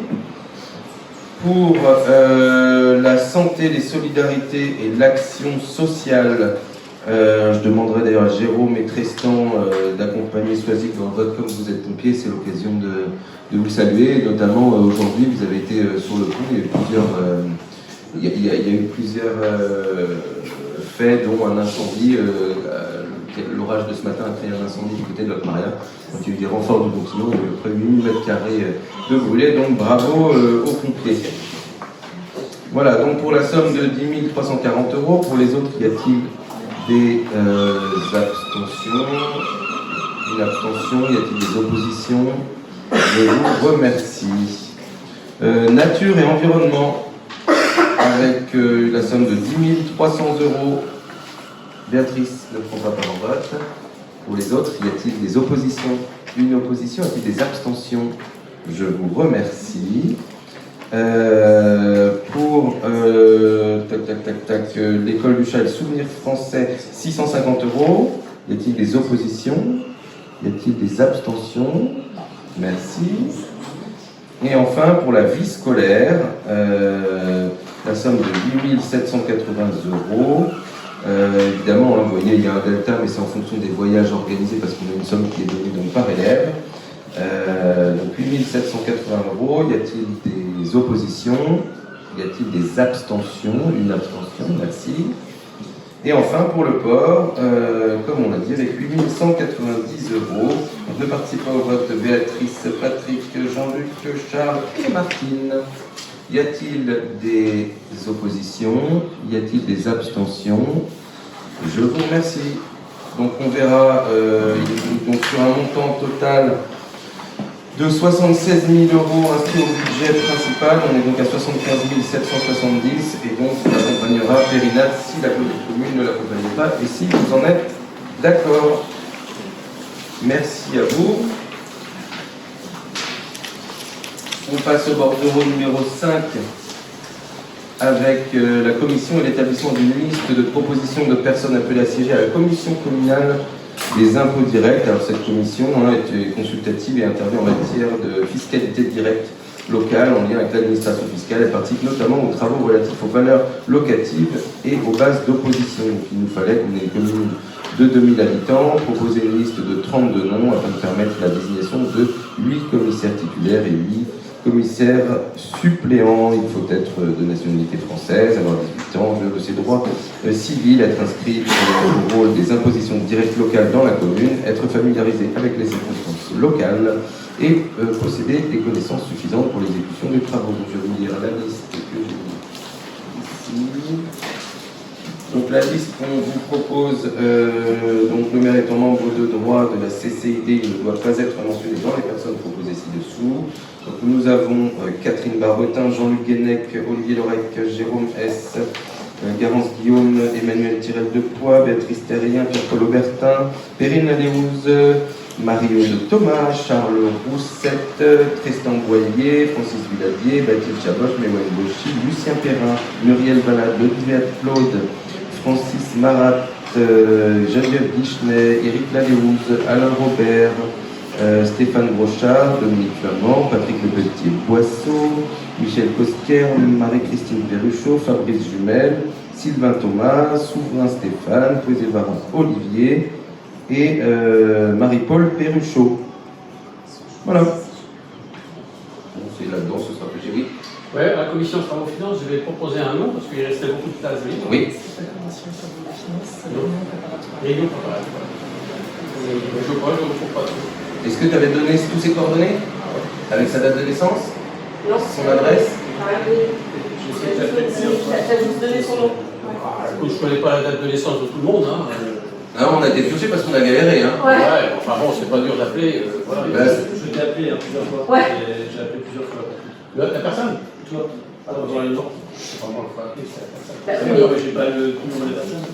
Pour la santé, les solidarités et l'action sociale, je demanderai d'ailleurs à Jérôme et Tristan d'accompagner Soisic dans le vote comme vous êtes pompiers. C'est l'occasion de vous saluer. Notamment aujourd'hui, vous avez été sur le pont. Il y a eu plusieurs faits, dont un incendie. L'orage de ce matin a créé un incendie du côté de Locmaria. Donc il y a eu des renforts du bâtiment, il y a eu près de 8000 m² de brûlés, donc bravo aux pompiers. Voilà, donc pour la somme de 10 340 €, pour les autres, y a-t-il des abstentions? Une abstention, y a-t-il des oppositions? Je vous remercie. Nature et environnement, avec la somme de 10 300 €. Béatrice ne prendra pas en vote. Pour les autres, y a-t-il des oppositions? Une opposition, y a-t-il des abstentions? Je vous remercie. Pour l'école du Châle, souvenir français, 650 €. Y a-t-il des oppositions? Y a-t-il des abstentions? Merci. Et enfin, pour la vie scolaire, la somme de 8 780 €. Évidemment, vous voyez, il y a un delta, mais c'est en fonction des voyages organisés parce qu'on a une somme qui est donnée donc par élève. Donc 8 780 €. Y a-t-il des oppositions? Y a-t-il des abstentions? Une abstention, merci. Et enfin, pour le port, comme on l'a dit, avec 8 190 €. Donc, ne participent pas au vote Béatrice, Patrick, Jean-Luc, Charles et Martine. Y a-t-il des oppositions? Y a-t-il des abstentions? Je vous remercie. Donc on verra donc sur un montant total de 76 000 € inscrits au budget principal. On est donc à 75 770 et donc on accompagnera Périnat si la commune ne l'accompagne pas et si vous en êtes d'accord. Merci à vous. On passe au bordereau numéro 5 avec la commission et l'établissement d'une liste de propositions de personnes appelées à siéger à la commission communale des impôts directs. Alors cette commission est consultative et intervient en matière de fiscalité directe locale en lien avec l'administration fiscale. Elle participe notamment aux travaux relatifs aux valeurs locatives et aux bases d'opposition. Donc, il nous fallait qu'on ait une commune de 2000 habitants, proposer une liste de 32 noms afin de permettre la désignation de 8 commissaires titulaires et 8 commissaires suppléants. Il faut être de nationalité française, avoir 18 ans, jouir de ses droits civils, être inscrit au rôle des impositions directes locales dans la commune, être familiarisé avec les circonstances locales et posséder des connaissances suffisantes pour l'exécution des travaux. Donc je vais vous lire la liste que j'ai ici. Donc la liste qu'on vous propose, donc le maire étant membre de droit de la CCID, il ne doit pas être mentionné dans les personnes proposées ci-dessous. Donc nous avons Catherine Barretin, Jean-Luc Guénec, Olivier Lorec, Jérôme S, Garance Guillaume, Emmanuel Tirel de Poix, Béatrice Terrien, Pierre-Paul Aubertin, Perrine Laléouze, Mario de Thomas, Charles Roussette, Tristan Boyer, Francis Villadier, Bathilde Chaboch, Méwen Bauchy, Lucien Perrin, Muriel Valade, Olivier Claude, Francis Marat, Geneviève Guichenay, Éric Laléouze, Alain Robert, Stéphane Brochard, Dominique Flamand, Patrick Lepelletier-Boisseau, Michel Cosquer, Marie-Christine Perruchot, Fabrice Jumel, Sylvain Thomas, Souverain Stéphane, Poésie-Varin Olivier et Marie-Paul Perruchot. Voilà. Bon, c'est là-dedans, ce sera plus oui. Ouais, à la commission de travaux finances, je vais proposer un nom parce qu'il restait beaucoup de places libres. Oui. Réunion préparatoire. Je crois, je ne trouve pas tout. Est-ce que tu avais donné tous ses coordonnées? Avec sa date de naissance? Non. Son adresse? T'as juste donné son nom. Je ne connais pas la date de naissance de tout le monde. Non, on a été pioché parce qu'on a galéré. Ouais, enfin bon, c'est pas dur d'appeler. Voilà. Je t'ai appelé plusieurs fois. Ouais. J'ai appelé plusieurs fois. La personne? Toi? Alors, dans les noms. C'est pas moi le faut appeler, c'est la personne. Non, mais j'ai pas le numéro de la personne.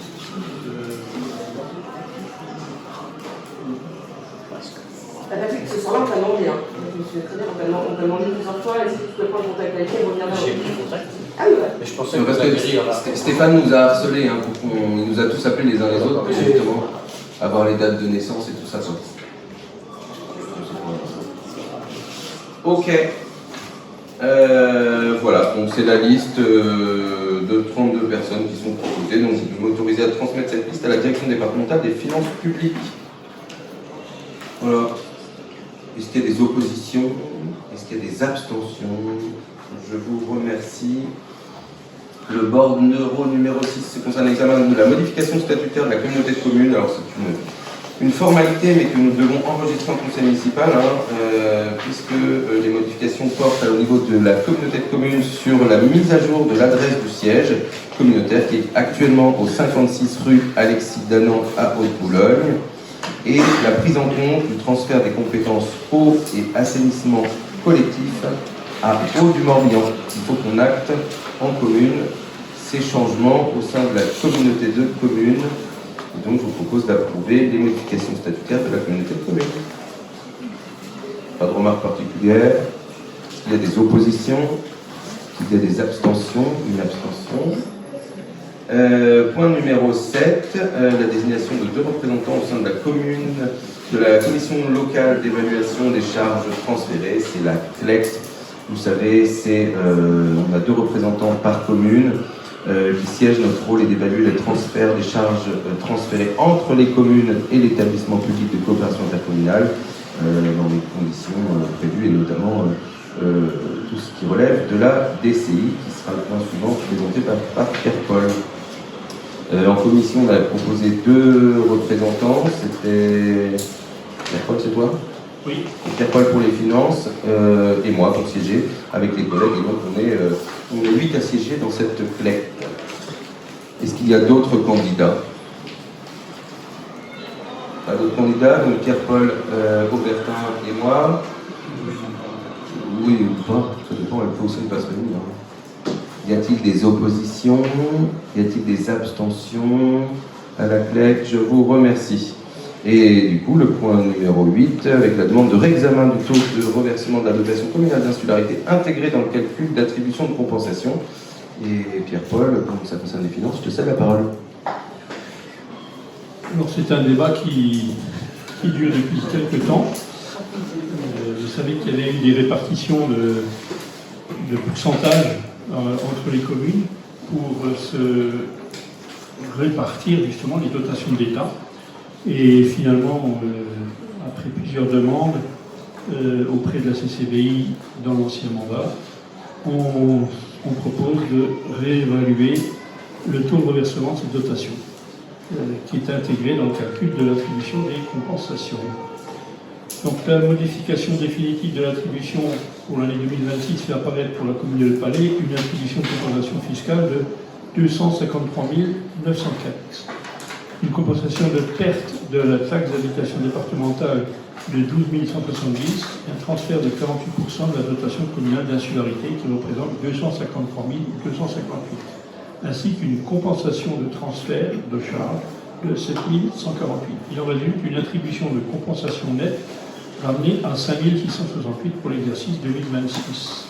Patrick, ce soir-là, on t'a demandé. Je me souviens très bien, on t'a demandé plusieurs fois, est-ce que tu peux prendre contact avec elle, revenir vers J'ai pris contact. Ah oui, ouais. Mais je pensais Parce que Stéphane nous a harcelés, il nous a tous appelés les uns les autres pour justement avoir les dates de naissance et tout ça. Ok. Voilà, donc c'est la liste de 32 personnes qui sont proposées. Donc je vais m'autoriser à transmettre cette liste à la direction départementale des finances publiques. Voilà. Est-ce qu'il y a des oppositions? Est-ce qu'il y a des abstentions? Je vous remercie. Le bordereau numéro 6 concerne l'examen de la modification statutaire de la communauté de communes. Alors c'est une formalité, mais que nous devons enregistrer en conseil municipal, puisque les modifications portent au niveau de la communauté de communes sur la mise à jour de l'adresse du siège communautaire, qui est actuellement au 56 rue Alexis Danan à Haute-Boulogne, et la prise en compte du transfert des compétences eau et assainissement collectif à Haut-du-Morbihan. Il faut qu'on acte en commune ces changements au sein de la communauté de communes. Et donc je vous propose d'approuver les modifications statutaires de la communauté de communes. Pas de remarques particulières. Est-ce qu'il y a des oppositions? Est-ce qu'il y a des abstentions? Une abstention. Point numéro 7, la désignation de 2 représentants au sein de la commune, de la commission locale d'évaluation des charges transférées, c'est la CLEX. Vous savez, on a 2 représentants par commune qui siègent. Notre rôle est d'évaluer les transferts des charges transférées entre les communes et l'établissement public de coopération intercommunale dans les conditions prévues, et notamment tout ce qui relève de la DCI, qui sera le point suivant présenté par Pierre-Paul. En commission, on a proposé 2 représentants. C'était Pierre-Paul, c'est toi? Oui. Pierre-Paul pour les finances et moi pour siéger avec les collègues. Et donc on est 8 à siéger dans cette clé. Est-ce qu'il y a d'autres candidats? Pas d'autres candidats, donc Pierre-Paul, Aubertin et moi. Oui ou pas, ça dépend, elle peut aussi ne pas se réunir. Y a-t-il des oppositions? Y a-t-il des abstentions à la CLEC? Je vous remercie. Et du coup, le point numéro 8, avec la demande de réexamen du taux de reversement de la dotation communale d'insularité intégrée dans le calcul d'attribution de compensation. Et Pierre-Paul, comme ça concerne les finances, je te cède la parole. Alors c'est un débat qui dure depuis quelques temps. Vous savez qu'il y avait eu des répartitions de pourcentage entre les communes pour se répartir justement les dotations de l'État. Et finalement, après plusieurs demandes auprès de la CCBI dans l'ancien mandat, on propose de réévaluer le taux de reversement de cette dotation, qui est intégré dans le calcul de l'attribution des compensations. Donc la modification définitive de l'attribution pour l'année 2026 fait apparaître pour la commune de Le Palais une attribution de compensation fiscale de 253 904. Une compensation de perte de la taxe d'habitation départementale de 12 170, un transfert de 48% de la dotation communale d'insularité qui représente 253 258, ainsi qu'une compensation de transfert de charges de 7 148. Il en résulte une attribution de compensation nette ramenée à 5 668 pour l'exercice 2026.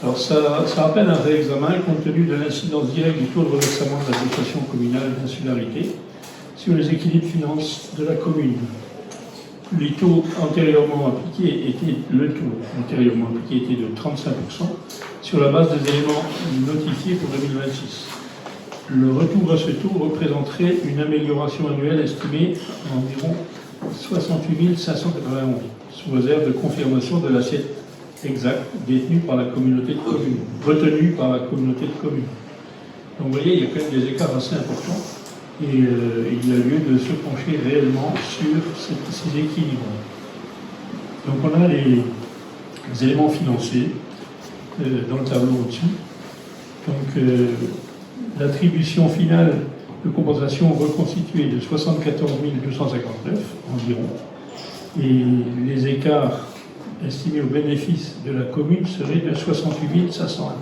Alors ça appelle un réexamen compte tenu de l'incidence directe du taux de reversement de la dotation communale d'insularité sur les équilibres finances de la commune. Le taux antérieurement appliqué était de 35% sur la base des éléments notifiés pour 2026. Le retour à ce taux représenterait une amélioration annuelle estimée à environ 68 591, sous réserve de confirmation de l'assiette exacte détenue par la communauté de communes, retenue par la communauté de communes. Donc vous voyez, il y a quand même des écarts assez importants. Et il y a lieu de se pencher réellement sur ces équilibres. Donc on a les éléments financiers dans le tableau au-dessus. Donc l'attribution finale de compensation reconstituée de 74 259 environ. Et les écarts estimés au bénéfice de la commune seraient de 68 501.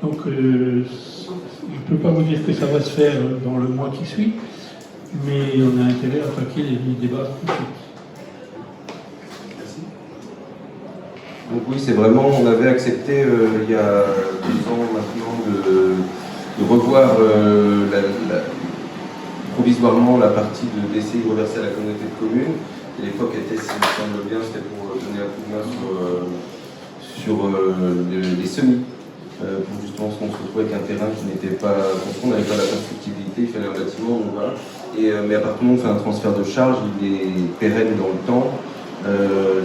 Donc je ne peux pas vous dire que ça va se faire dans le mois qui suit, mais on a intérêt à attaquer les débats tout de suite. Merci. Donc oui, c'est vraiment, on avait accepté il y a 2 ans maintenant de revoir provisoirement la partie de DCI reversée à la communauté de communes. l'époque était, si me semble bien, c'était pour donner un coup de main sur les semis. Pour justement se retrouver avec un terrain qui n'était pas construit, on n'avait pas la constructibilité, il fallait un bâtiment, donc voilà. Mais à partir du moment où on fait un transfert de charge, il est pérenne dans le temps,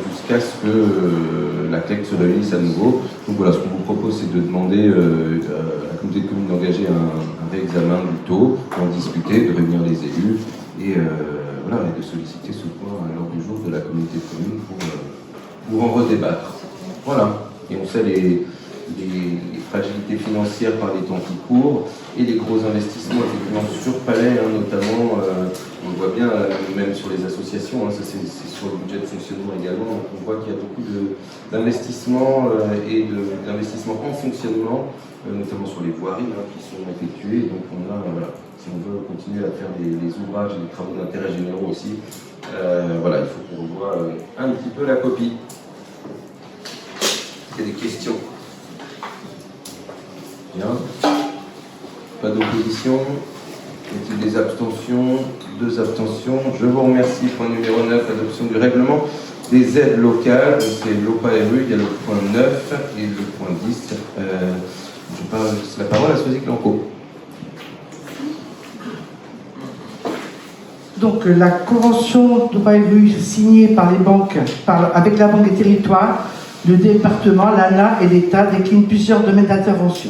jusqu'à ce que la CLEC se réunisse à nouveau. Donc voilà, ce qu'on vous propose, c'est de demander à la communauté de communes d'engager un réexamen du taux, d'en discuter, de réunir les élus, et voilà, et de solliciter ce point à l'ordre du jour de la communauté de communes pour en redébattre. Voilà, et on sait les fragilités financières par les temps qui courent et les gros investissements effectivement sur Palais, notamment, on le voit bien même sur les associations, ça c'est sur le budget de fonctionnement également, on voit qu'il y a beaucoup d'investissements et d'investissements en fonctionnement, notamment sur les voiries qui sont effectuées, donc on a, voilà, si on veut continuer à faire les ouvrages et les travaux d'intérêt généraux aussi, voilà, il faut qu'on revoie un petit peu la copie. Il y a des questions? Bien. Pas d'opposition. Y a-t-il des abstentions? 2 abstentions. Je vous remercie. Point numéro 9, adoption du règlement des aides locales. C'est l'OPA-RU, il y a le point 9 et le point 10. Je passe la parole à Soisy Clanco. Donc la convention d'OPA-RU signée par les banques, avec la Banque des Territoires, le département, l'ANA et l'État déclinent plusieurs domaines d'intervention.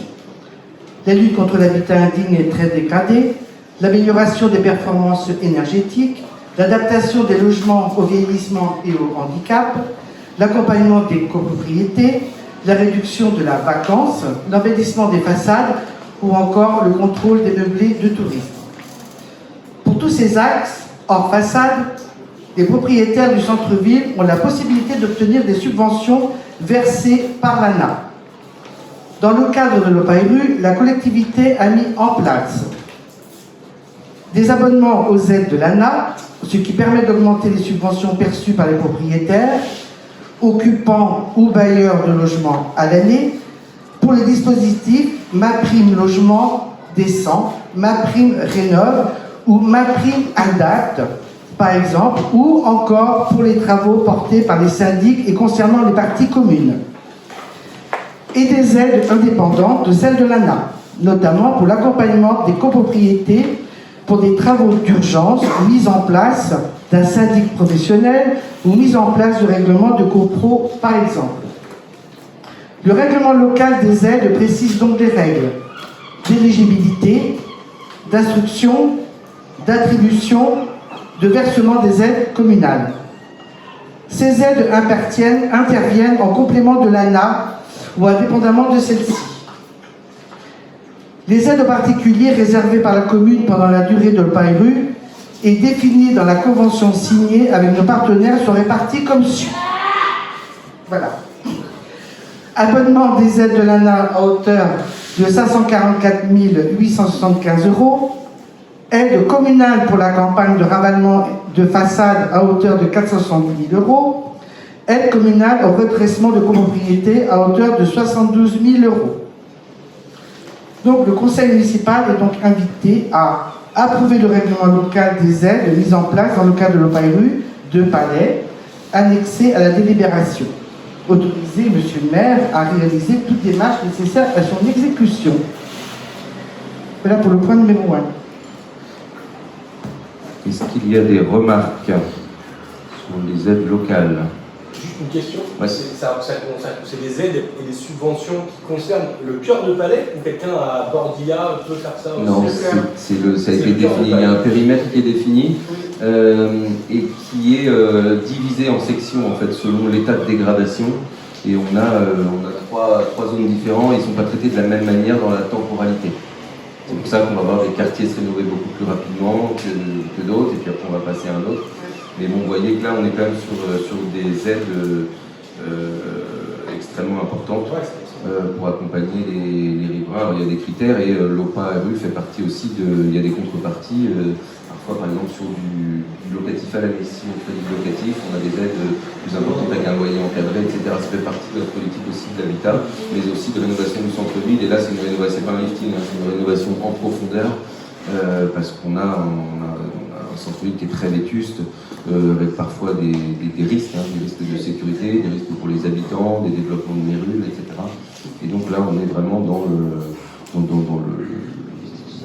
La lutte contre l'habitat indigne et très dégradé, l'amélioration des performances énergétiques, l'adaptation des logements au vieillissement et au handicap, l'accompagnement des copropriétés, la réduction de la vacance, l'embellissement des façades ou encore le contrôle des meublés de tourisme. Pour tous ces axes, hors façade, les propriétaires du centre-ville ont la possibilité d'obtenir des subventions versées par l'ANA. Dans le cadre de l'OPA-RU, la collectivité a mis en place des abonnements aux aides de l'ANA, ce qui permet d'augmenter les subventions perçues par les propriétaires, occupants ou bailleurs de logements à l'année, pour les dispositifs MaPrimeLogement décent, MaPrimeRénov' ou MaPrimeAdapt, par exemple, ou encore pour les travaux portés par les syndics et concernant les parties communes. Et des aides indépendantes de celles de l'ANA, notamment pour l'accompagnement des copropriétés pour des travaux d'urgence, mise en place d'un syndic professionnel ou mise en place de règlement de copro, par exemple. Le règlement local des aides précise donc des règles d'éligibilité, d'instruction, d'attribution, de versement des aides communales. Ces aides interviennent en complément de l'ANA ou indépendamment de celle-ci. Les aides aux particuliers réservées par la commune pendant la durée de l'OPA-RU et définies dans la convention signée avec nos partenaires sont réparties comme suit. Voilà. Abonnement des aides de l'ANA à hauteur de 544 875 €. Aide communale pour la campagne de ravalement de façade à hauteur de 470 000 €. Aide communale au redressement de copropriété à hauteur de 72 000 €. Donc le conseil municipal est donc invité à approuver le règlement local des aides mises en place dans le cadre de l'OPA-RU de Palais, annexé à la délibération. Autoriser monsieur le maire à réaliser toute démarche nécessaire à son exécution. Voilà pour le point numéro 1. Est-ce qu'il y a des remarques sur les aides locales? Une question, ouais. C'est des aides et des subventions qui concernent le cœur de Palais ou quelqu'un à Bordilla peut faire ça aussi? Non, ça a été défini, il y a un périmètre qui est défini et qui est divisé en sections en fait, selon l'état de dégradation. Et on a trois zones différentes et ils ne sont pas traités de la même manière dans la temporalité. C'est pour ça qu'on va avoir des quartiers se rénover beaucoup plus rapidement que d'autres, et puis après on va passer à un autre. Mais bon, vous voyez que là, on est quand même sur des aides extrêmement importantes pour accompagner les riverains. Alors, il y a des critères, et l'OPA-RU fait partie aussi il y a des contreparties. Parfois, par exemple, sur du locatif à la mission, au crédit locatif, on a des aides plus importantes avec un loyer encadré, etc. Ça fait partie de notre politique aussi de l'habitat, mais aussi de rénovation du centre-ville. Et là, c'est une rénovation, c'est pas un lifting, c'est une rénovation en profondeur, parce qu'on a un centre-ville qui est très vétuste, avec parfois des risques, des risques de sécurité, des risques pour les habitants, des développements de mérules, etc. Et donc là, on est vraiment dans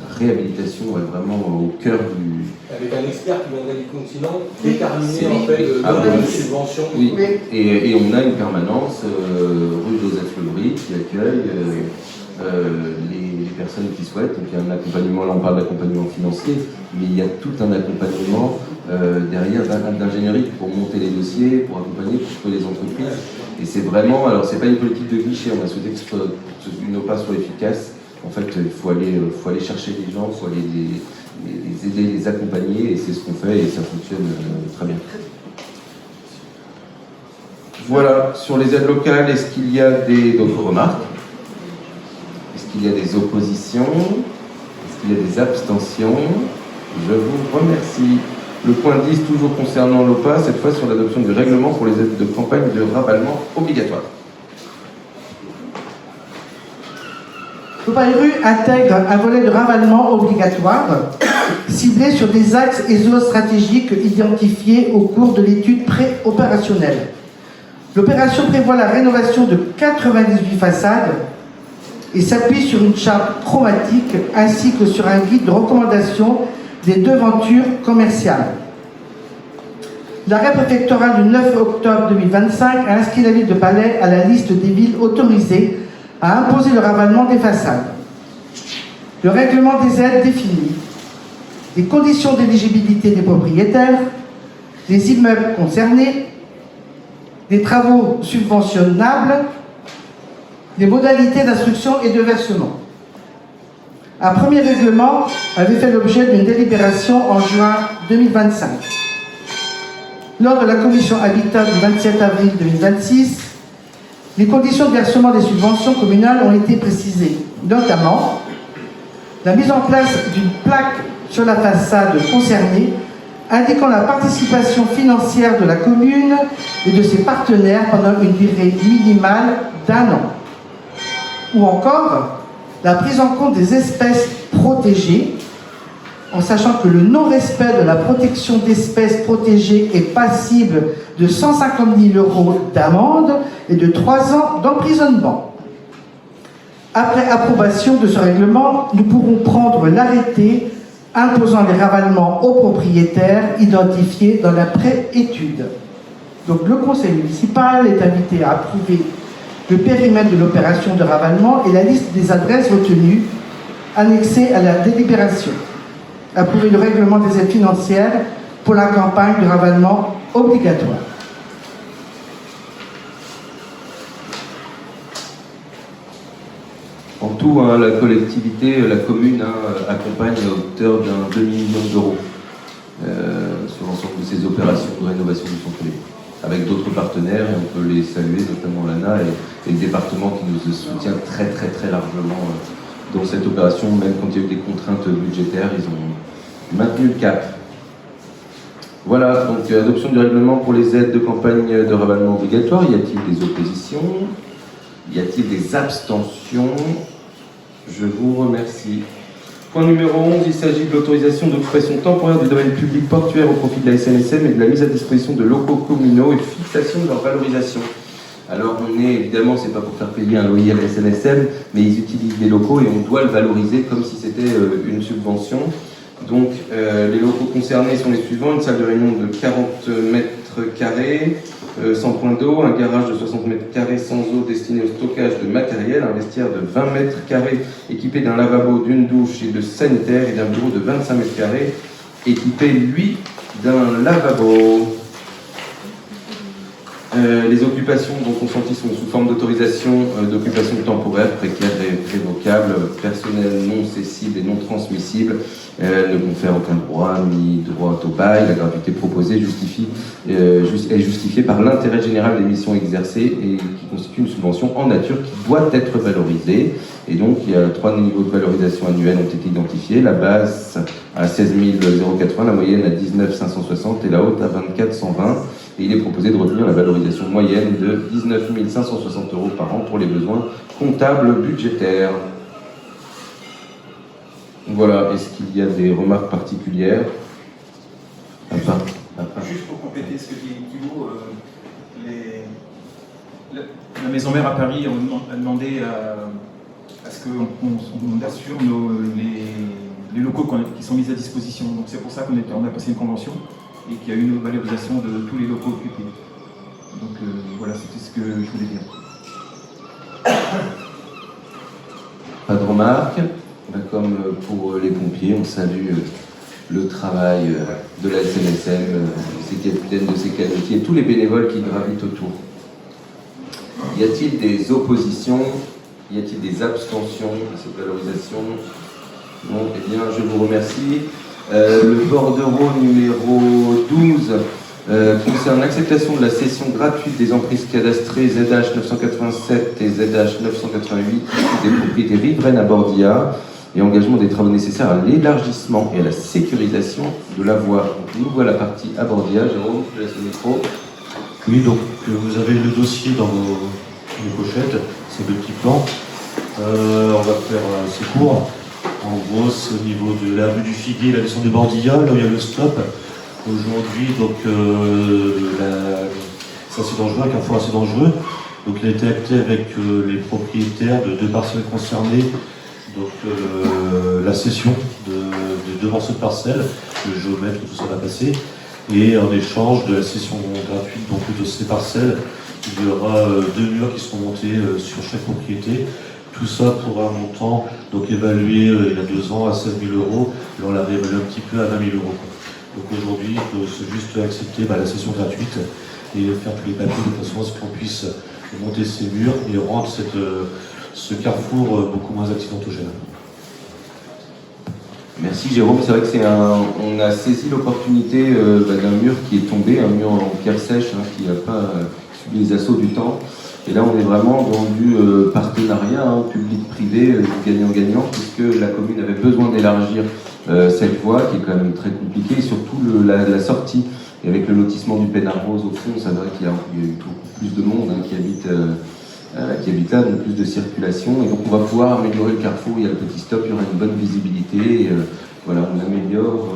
la réhabilitation, vraiment au cœur du... Avec un expert qui viendrait du continent, déterminer en fait le nombre de subventions. Oui, et on a une permanence rue Joseph Lebris qui accueille les personnes qui souhaitent. Donc il y a un accompagnement, là on parle d'accompagnement financier, mais il y a tout un accompagnement derrière d'ingénierie pour monter les dossiers, pour accompagner, pour trouver les entreprises. Et c'est vraiment, alors c'est pas une politique de cliché, on a souhaité que une OPA soit efficace. En fait, il faut aller chercher les gens, il faut aller les aider, les accompagner, et c'est ce qu'on fait, et ça fonctionne très bien. Voilà, sur les aides locales, est-ce qu'il y a d'autres remarques? Est-ce qu'il y a des oppositions? Est-ce qu'il y a des abstentions? Je vous remercie. Le point 10, toujours concernant l'OPA, cette fois sur l'adoption du règlement pour les aides de campagne de ravalement obligatoire. L'OPA RU intègre un volet de ravalement obligatoire ciblé sur des axes stratégiques identifiés au cours de l'étude pré-opérationnelle. L'opération prévoit la rénovation de 98 façades et s'appuie sur une charte chromatique ainsi que sur un guide de recommandation des devantures commerciales. L'arrêt préfectoral du 9 octobre 2025 a inscrit la ville de Palais à la liste des villes autorisées à imposer le ravalement des façades. Le règlement des aides définit les conditions d'éligibilité des propriétaires, les immeubles concernés, les travaux subventionnables, les modalités d'instruction et de versement. Un premier règlement avait fait l'objet d'une délibération en juin 2025. Lors de la commission Habitat du 27 avril 2026, les conditions de versement des subventions communales ont été précisées, notamment la mise en place d'une plaque sur la façade concernée indiquant la participation financière de la commune et de ses partenaires pendant une durée minimale d'1 an. Ou encore la prise en compte des espèces protégées, en sachant que le non-respect de la protection d'espèces protégées est passible de 150 000 € d'amende et de 3 ans d'emprisonnement. Après approbation de ce règlement, nous pourrons prendre l'arrêté imposant les ravalements aux propriétaires identifiés dans la pré-étude. Donc le conseil municipal est invité à approuver le périmètre de l'opération de ravalement et la liste des adresses retenues annexées à la délibération. Approuver le règlement des aides financières pour la campagne de ravalement obligatoire. En tout, la collectivité, la commune accompagne à hauteur d'un demi-million d'euros sur l'ensemble de ces opérations de rénovation du centre-ville, avec d'autres partenaires, et on peut les saluer, notamment l'ANA et le département qui nous soutient très largement dans cette opération, même quand il y a eu des contraintes budgétaires, ils ont maintenu le cap. Voilà, donc adoption du règlement pour les aides de campagne de ravalement obligatoire. Y a-t-il des oppositions? Y a-t-il des abstentions? Je vous remercie. Point numéro 11, il s'agit de l'autorisation d'occupation temporaire du domaine public portuaire au profit de la SNSM et de la mise à disposition de locaux communaux et fixation de leur valorisation. Alors on est, évidemment, c'est pas pour faire payer un loyer à la SNSM, mais ils utilisent des locaux et on doit le valoriser comme si c'était une subvention. Donc les locaux concernés sont les suivants: une salle de réunion de 40 mètres carrés, sans point d'eau, un garage de 60 mètres carrés sans eau destiné au stockage de matériel, un vestiaire de 20 mètres carrés équipé d'un lavabo, d'une douche et de sanitaire, et d'un bureau de 25 mètres carrés équipé, lui, d'un lavabo. Les occupations dont consenties sont sous forme d'autorisation d'occupation temporaire, précaire et révocable, personnel non cessible et non transmissible. Elles ne confèrent aucun droit ni droit au bail. La gratuité proposée est justifiée par l'intérêt général des missions exercées et qui constitue une subvention en nature qui doit être valorisée. Et donc, il y a 3 niveaux de valorisation annuels ont été identifiés. La base à 16 080, la moyenne à 19 560 et la haute à 24 120. Et il est proposé de retenir la valorisation moyenne de 19 560 € par an pour les besoins comptables budgétaires. Voilà, est-ce qu'il y a des remarques particulières? pas. Juste pour compléter ce que dit Thibault, la maison mère à Paris a demandé à ce qu'on assure les locaux qui sont mis à disposition. Donc c'est pour ça qu'on a passé une convention et qu'il y a eu une valorisation de tous les locaux occupés. Donc voilà, c'était ce que je voulais dire. Pas de remarques. Comme pour les pompiers, on salue le travail de la SNSM, ses capitaines de ses canotiers, tous les bénévoles qui gravitent autour. Y a-t-il des oppositions? Y a-t-il des abstentions à cette valorisation? Non, eh bien, je vous remercie. Le bordereau numéro 12 concerne l'acceptation de la cession gratuite des emprises cadastrées ZH 987 et ZH 988 des propriétés riveraines à Bordia et engagement des travaux nécessaires à l'élargissement et à la sécurisation de la voie. Donc, nous voilà partie à Bordia. Jérôme, je laisse le micro. Oui, donc vous avez le dossier dans vos pochettes, c'est le petit plan. On va faire assez court. En gros, c'est au niveau de la rue du Figuier, la descente de Bordilla, là où il y a le stop. Aujourd'hui, donc, c'est assez dangereux, un carrefour assez dangereux. Donc, il a été acté avec les propriétaires de 2 parcelles concernées. Donc, la cession de 2 morceaux de parcelles, le géomètre, tout ça va passer. Et en échange de la cession gratuite donc, de ces parcelles, il y aura 2 murs qui seront montés sur chaque propriété. Tout ça pour un montant donc évalué il y a 2 ans à 16 000 €. Et on l'a réévalué un petit peu à 20 000 €. Donc aujourd'hui, il faut juste accepter la cession gratuite et faire tous les papiers de façon à ce qu'on puisse monter ces murs et rendre ce carrefour beaucoup moins accidentogène. Merci Jérôme, c'est vrai que on a saisi l'opportunité d'un mur qui est tombé, un mur en pierre sèche qui n'a pas subi les assauts du temps. Et là on est vraiment dans du partenariat public-privé, gagnant-gagnant, puisque la commune avait besoin d'élargir cette voie qui est quand même très compliquée, et surtout la sortie. Et avec le lotissement du Pénard-Rose au fond, c'est vrai qu'il y a eu beaucoup plus de monde qui habite là, donc plus de circulation. Et donc on va pouvoir améliorer le carrefour, il y a le petit stop, il y aura une bonne visibilité. Et, voilà, on améliore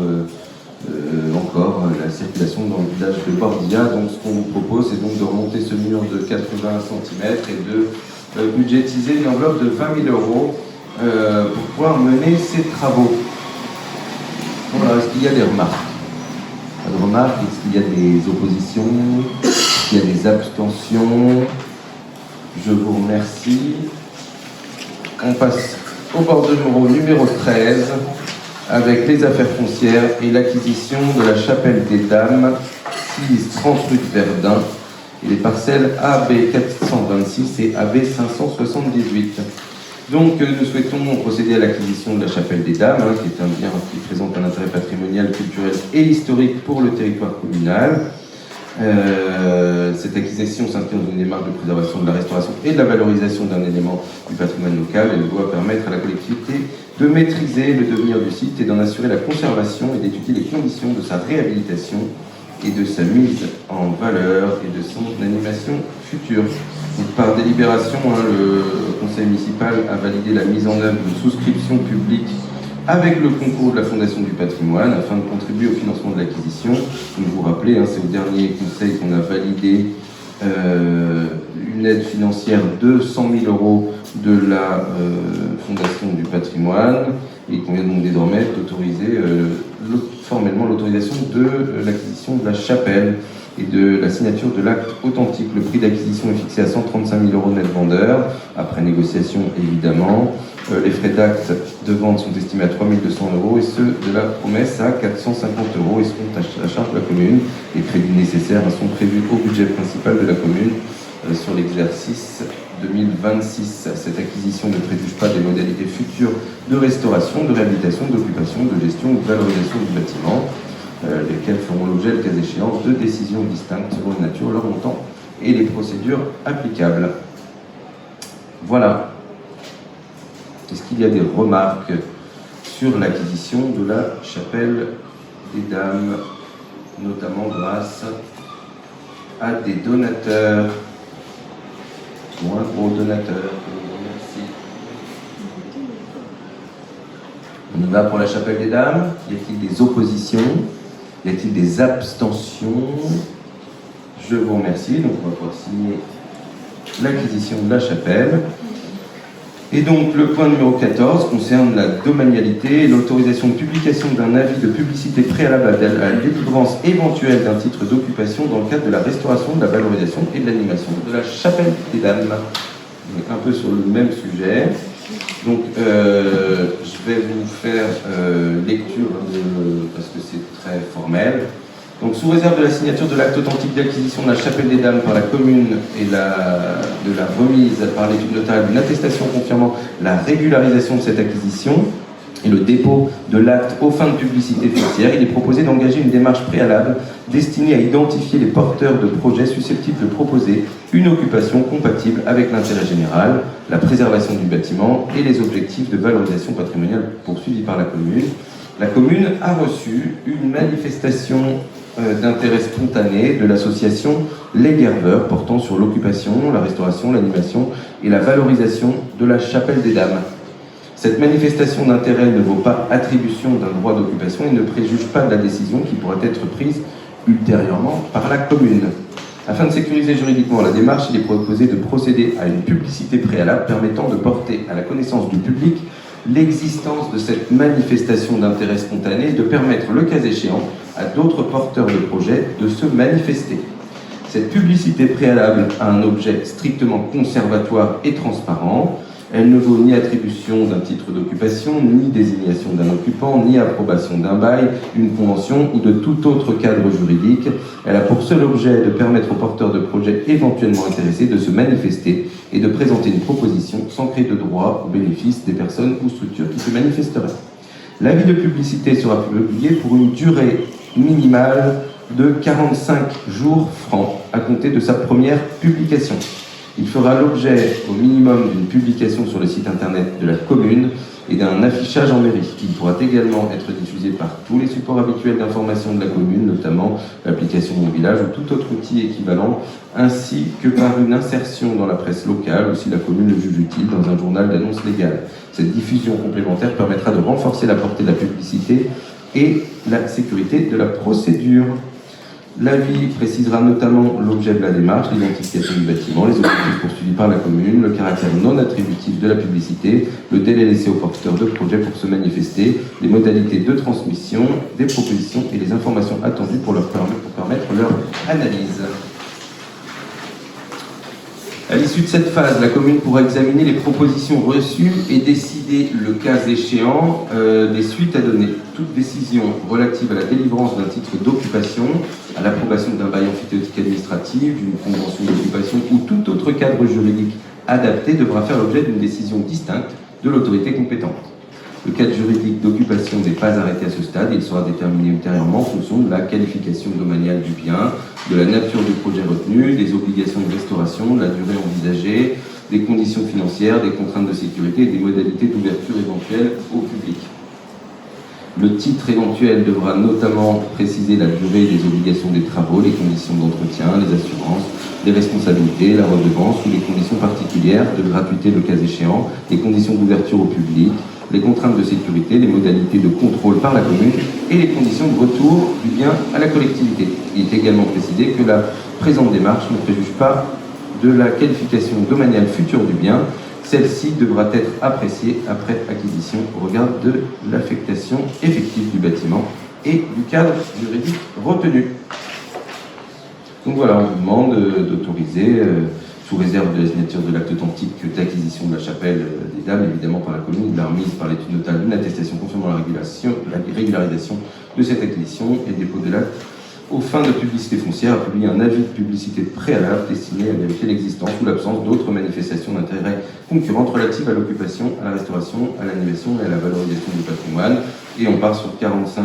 encore la circulation dans le village de Bordia. Donc ce qu'on vous propose, c'est donc de remonter ce mur de 80 cm et de budgétiser une enveloppe de 20 000 € pour pouvoir mener ces travaux. Voilà, est-ce qu'il y a des remarques? Pas de remarques? Est-ce qu'il y a des oppositions? Est-ce qu'il y a des abstentions? Je vous remercie. On passe au bordereau numéro 13 avec les affaires foncières et l'acquisition de la chapelle des Dames, 630 rue de Verdun, et les parcelles AB 426 et AB 578. Donc nous souhaitons procéder à l'acquisition de la chapelle des Dames, qui est un bien qui présente un intérêt patrimonial, culturel et historique pour le territoire communal. Cette acquisition s'inscrit dans une démarche de préservation de la restauration et de la valorisation d'un élément du patrimoine local. Elle doit permettre à la collectivité de maîtriser le devenir du site et d'en assurer la conservation et d'étudier les conditions de sa réhabilitation et de sa mise en valeur et de son animation future. Donc, par délibération, le conseil municipal a validé la mise en œuvre d'une souscription publique avec le concours de la Fondation du patrimoine afin de contribuer au financement de l'acquisition. Comme vous vous rappelez, c'est au dernier conseil qu'on a validé une aide financière de 100 000 € de la Fondation du patrimoine et qu'on vient donc désormais d'autoriser formellement l'autorisation de l'acquisition de la chapelle et de la signature de l'acte authentique. Le prix d'acquisition est fixé à 135 000 € net vendeur, après négociation évidemment. Les frais d'acte de vente sont estimés à 3 200 € et ceux de la promesse à 450 € et seront à charge de la commune. Les crédits nécessaires sont prévus au budget principal de la commune sur l'exercice 2026. Cette acquisition ne préjuge pas des modalités futures de restauration, de réhabilitation, d'occupation, de gestion ou de valorisation du bâtiment, lesquelles feront l'objet, le cas échéant, de décisions distinctes selon la nature, leur montant et les procédures applicables. Voilà. Est-ce qu'il y a des remarques sur l'acquisition de la chapelle des Dames, notamment grâce à des donateurs, ou un gros donateur? Merci. On y va pour la chapelle des Dames. Y a-t-il des oppositions? Y a-t-il des abstentions? Je vous remercie. Donc on va pouvoir signer l'acquisition de la chapelle. Et donc le point numéro 14 concerne la domanialité et l'autorisation de publication d'un avis de publicité préalable à la délivrance éventuelle d'un titre d'occupation dans le cadre de la restauration, de la valorisation et de l'animation de la chapelle des Dames. Donc, un peu sur le même sujet. Donc je vais vous faire lecture parce que c'est très formel. Donc, sous réserve de la signature de l'acte authentique d'acquisition de la chapelle des Dames par la commune et de la remise par l'étude notariale d'une attestation confirmant la régularisation de cette acquisition et le dépôt de l'acte aux fins de publicité foncière, il est proposé d'engager une démarche préalable destinée à identifier les porteurs de projets susceptibles de proposer une occupation compatible avec l'intérêt général, la préservation du bâtiment et les objectifs de valorisation patrimoniale poursuivis par la commune. La commune a reçu une manifestation d'intérêt spontané de l'association Les Gerveurs portant sur l'occupation, la restauration, l'animation et la valorisation de la chapelle des Dames. Cette manifestation d'intérêt ne vaut pas attribution d'un droit d'occupation et ne préjuge pas de la décision qui pourra être prise ultérieurement par la commune. Afin de sécuriser juridiquement la démarche, il est proposé de procéder à une publicité préalable permettant de porter à la connaissance du public l'existence de cette manifestation d'intérêt spontané et de permettre, le cas échéant, à d'autres porteurs de projets de se manifester. Cette publicité préalable a un objet strictement conservatoire et transparent. Elle ne vaut ni attribution d'un titre d'occupation, ni désignation d'un occupant, ni approbation d'un bail, d'une convention ou de tout autre cadre juridique. Elle a pour seul objet de permettre aux porteurs de projets éventuellement intéressés de se manifester et de présenter une proposition sans créer de droit au bénéfice des personnes ou structures qui se manifesteraient. L'avis de publicité sera publié pour une durée minimale de 45 jours francs à compter de sa première publication. Il fera l'objet au minimum d'une publication sur le site internet de la commune et d'un affichage en mairie. Il pourra également être diffusé par tous les supports habituels d'information de la commune, notamment l'application Mon Village ou tout autre outil équivalent, ainsi que par une insertion dans la presse locale ou si la commune le juge utile dans un journal d'annonce légale. Cette diffusion complémentaire permettra de renforcer la portée de la publicité et la sécurité de la procédure. L'avis précisera notamment l'objet de la démarche, l'identification du bâtiment, les objectifs poursuivis par la commune, le caractère non attributif de la publicité, le délai laissé aux porteurs de projet pour se manifester, les modalités de transmission, des propositions et les informations attendues pour permettre leur analyse. À l'issue de cette phase, la commune pourra examiner les propositions reçues et décider, le cas échéant, des suites à donner. Toute décision relative à la délivrance d'un titre d'occupation, à l'approbation d'un bail emphytéotique administratif, d'une convention d'occupation ou tout autre cadre juridique adapté devra faire l'objet d'une décision distincte de l'autorité compétente. Le cadre juridique d'occupation n'est pas arrêté à ce stade, il sera déterminé ultérieurement en fonction de la qualification domaniale du bien, de la nature du projet retenu, des obligations de restauration, de la durée envisagée, des conditions financières, des contraintes de sécurité et des modalités d'ouverture éventuelles au public. Le titre éventuel devra notamment préciser la durée des obligations des travaux, les conditions d'entretien, les assurances, les responsabilités, la redevance ou les conditions particulières de gratuité le cas échéant, les conditions d'ouverture au public, les contraintes de sécurité, les modalités de contrôle par la commune et les conditions de retour du bien à la collectivité. Il est également précisé que la présente démarche ne préjuge pas de la qualification domaniale future du bien. Celle-ci devra être appréciée après acquisition au regard de l'affectation effective du bâtiment et du cadre juridique retenu. Donc voilà, on vous demande d'autoriser, sous réserve de la signature de l'acte authentique d'acquisition de la chapelle des Dames, évidemment par la commune, de la remise par l'étude notariale d'une attestation confirmant la régularisation de cette acquisition et le dépôt de l'acte aux fins de publicité foncière, a publié un avis de publicité préalable destiné à vérifier l'existence ou l'absence d'autres manifestations d'intérêt concurrentes relatives à l'occupation, à la restauration, à l'animation et à la valorisation du patrimoine. Et on part sur 45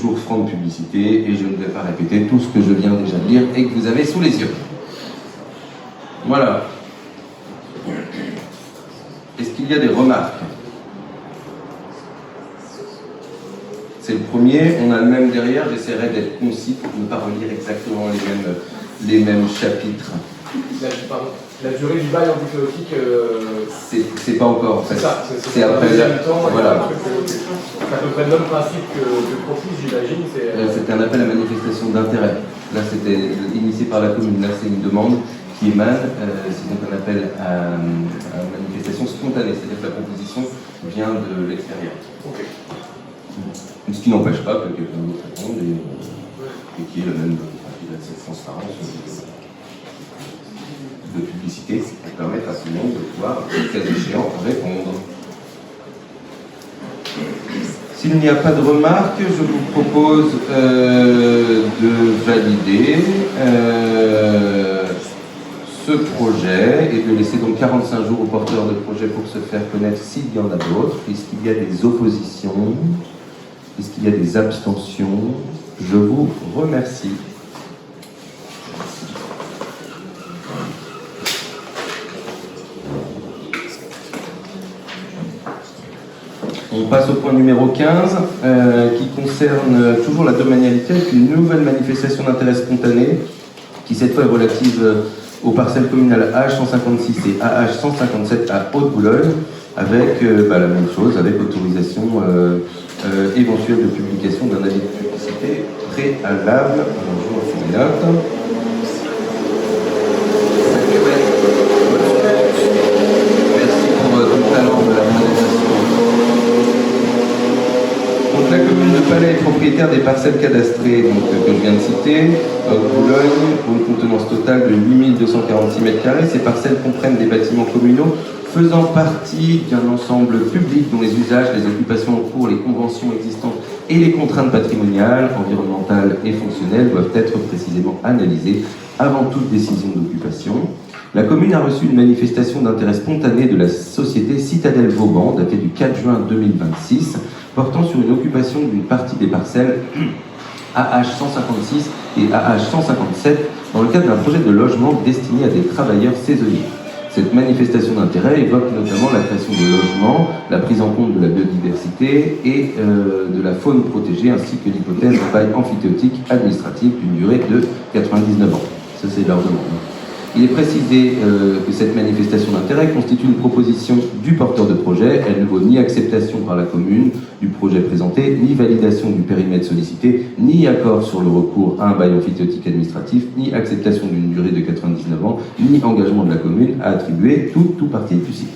jours francs de publicité, et je ne vais pas répéter tout ce que je viens déjà de lire et que vous avez sous les yeux. Voilà. Est-ce qu'il y a des remarques ? C'est le premier, on a le même derrière, j'essaierai d'être concis pour ne pas relire exactement les mêmes chapitres. La durée du bail emphytéotique. C'est pas encore en fait. C'est ça, c'est après. Voilà. C'est à peu près le même principe que Profus, j'imagine. C'était un appel à manifestation d'intérêt. Là, c'était initié par la commune. Là, c'est une demande qui émane. C'est donc un appel à manifestation spontanée. C'est-à-dire que la proposition vient de l'extérieur. Ok. Ce qui n'empêche pas que quelqu'un d'autre réponde et qui est le même cette transparence de publicité pour permettre à tout le monde de pouvoir, le cas échéant, répondre. S'il n'y a pas de remarques, je vous propose de valider ce projet et de laisser donc 45 jours au porteur de projet pour se faire connaître s'il y en a d'autres. Est-ce qu'il y a des oppositions? Est-ce qu'il y a des abstentions? Je vous remercie. On passe au point numéro 15, qui concerne toujours la domanialité avec une nouvelle manifestation d'intérêt spontané, qui cette fois est relative aux parcelles communales AH156 et AH157 à Haute-Boulogne, avec la même chose, avec autorisation éventuelle de publication d'un avis de publicité préalable. Je vous refais mes notes. Merci pour votre talent de la présentation. Donc la commune de Palais est propriétaire des parcelles cadastrées que je viens de citer, Haute-Boulogne, pour une contenance totale de 8246 m². Ces parcelles comprennent des bâtiments communaux faisant partie d'un ensemble public dont les usages, les occupations en cours, les conventions existantes et les contraintes patrimoniales, environnementales et fonctionnelles doivent être précisément analysées avant toute décision d'occupation. La commune a reçu une manifestation d'intérêt spontané de la société Citadelle Vauban, datée du 4 juin 2026, portant sur une occupation d'une partie des parcelles AH156 et AH157 dans le cadre d'un projet de logement destiné à des travailleurs saisonniers. Cette manifestation d'intérêt évoque notamment la création de logements, la prise en compte de la biodiversité et de la faune protégée, ainsi que l'hypothèse d'un bail emphytéotique administratif d'une durée de 99 ans. Ça, c'est leur demande. Il est précisé que cette manifestation d'intérêt constitue une proposition du porteur de projet. Elle ne vaut ni acceptation par la commune du projet présenté, ni validation du périmètre sollicité, ni accord sur le recours à un bail emphytéotique administratif, ni acceptation d'une durée de 99 ans, ni engagement de la commune à attribuer tout ou partie du site.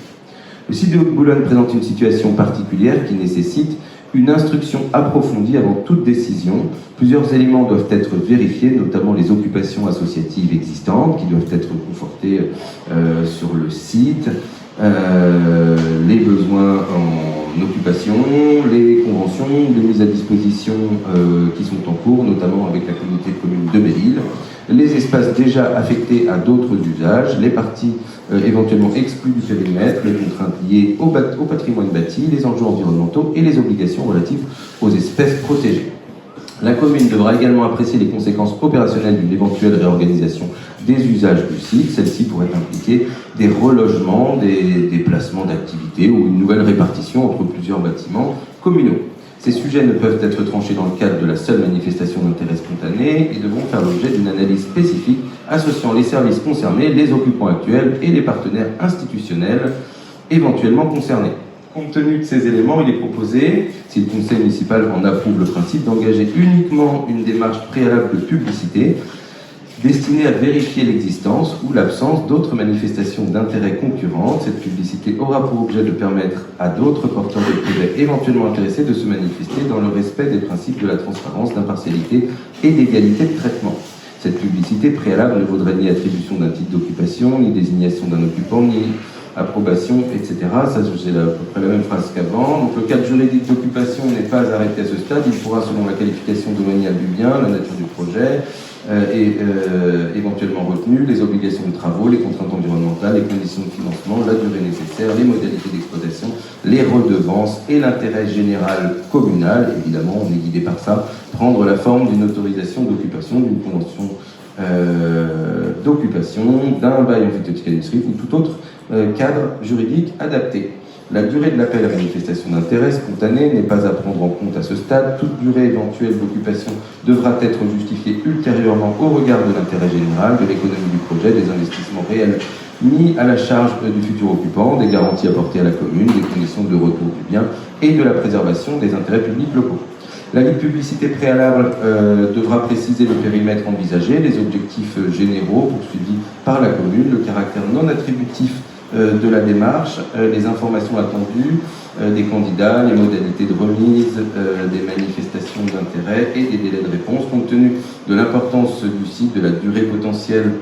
Le site de Haute-Boulogne présente une situation particulière qui nécessite une instruction approfondie avant toute décision. Plusieurs éléments doivent être vérifiés, notamment les occupations associatives existantes qui doivent être confortées sur le site, les besoins en occupation, les conventions, les mises à disposition qui sont en cours, notamment avec la communauté de communes de Belle-Île, les espaces déjà affectés à d'autres usages, les parties éventuellement exclues du périmètre, les contraintes liées au patrimoine bâti, les enjeux environnementaux et les obligations relatives aux espèces protégées. La commune devra également apprécier les conséquences opérationnelles d'une éventuelle réorganisation des usages du site. Celle-ci pourrait impliquer des relogements, des déplacements d'activités ou une nouvelle répartition entre plusieurs bâtiments communaux. Ces sujets ne peuvent être tranchés dans le cadre de la seule manifestation d'intérêt spontané et devront faire l'objet d'une analyse spécifique associant les services concernés, les occupants actuels et les partenaires institutionnels éventuellement concernés. Compte tenu de ces éléments, il est proposé, si le conseil municipal en approuve le principe, d'engager uniquement une démarche préalable de publicité destinée à vérifier l'existence ou l'absence d'autres manifestations d'intérêt concurrentes. Cette publicité aura pour objet de permettre à d'autres porteurs de projets éventuellement intéressés de se manifester dans le respect des principes de la transparence, d'impartialité et d'égalité de traitement. Cette publicité préalable ne vaudrait ni attribution d'un titre d'occupation, ni désignation d'un occupant, ni approbation, etc. Ça, c'est à peu près la même phrase qu'avant. Donc, le cadre juridique d'occupation n'est pas arrêté à ce stade. Il pourra, selon la qualification domaniale du bien, la nature du projet, et éventuellement retenu, les obligations de travaux, les contraintes environnementales, les conditions de financement, la durée nécessaire, les modalités d'exploitation, les redevances et l'intérêt général communal, évidemment, on est guidé par ça, prendre la forme d'une autorisation d'occupation, d'une convention d'occupation, d'un bail emphytéotique administratif ou tout autre cadre juridique adapté. La durée de l'appel à manifestation d'intérêt spontané n'est pas à prendre en compte à ce stade. Toute durée éventuelle d'occupation devra être justifiée ultérieurement au regard de l'intérêt général, de l'économie du projet, des investissements réels mis à la charge du futur occupant, des garanties apportées à la commune, des conditions de retour du bien et de la préservation des intérêts publics locaux. L'avis de publicité préalable devra préciser le périmètre envisagé, les objectifs généraux poursuivis par la commune, le caractère non attributif de la démarche, les informations attendues des candidats, les modalités de remise des manifestations d'intérêt et des délais de réponse, compte tenu de l'importance du site, de la durée potentielle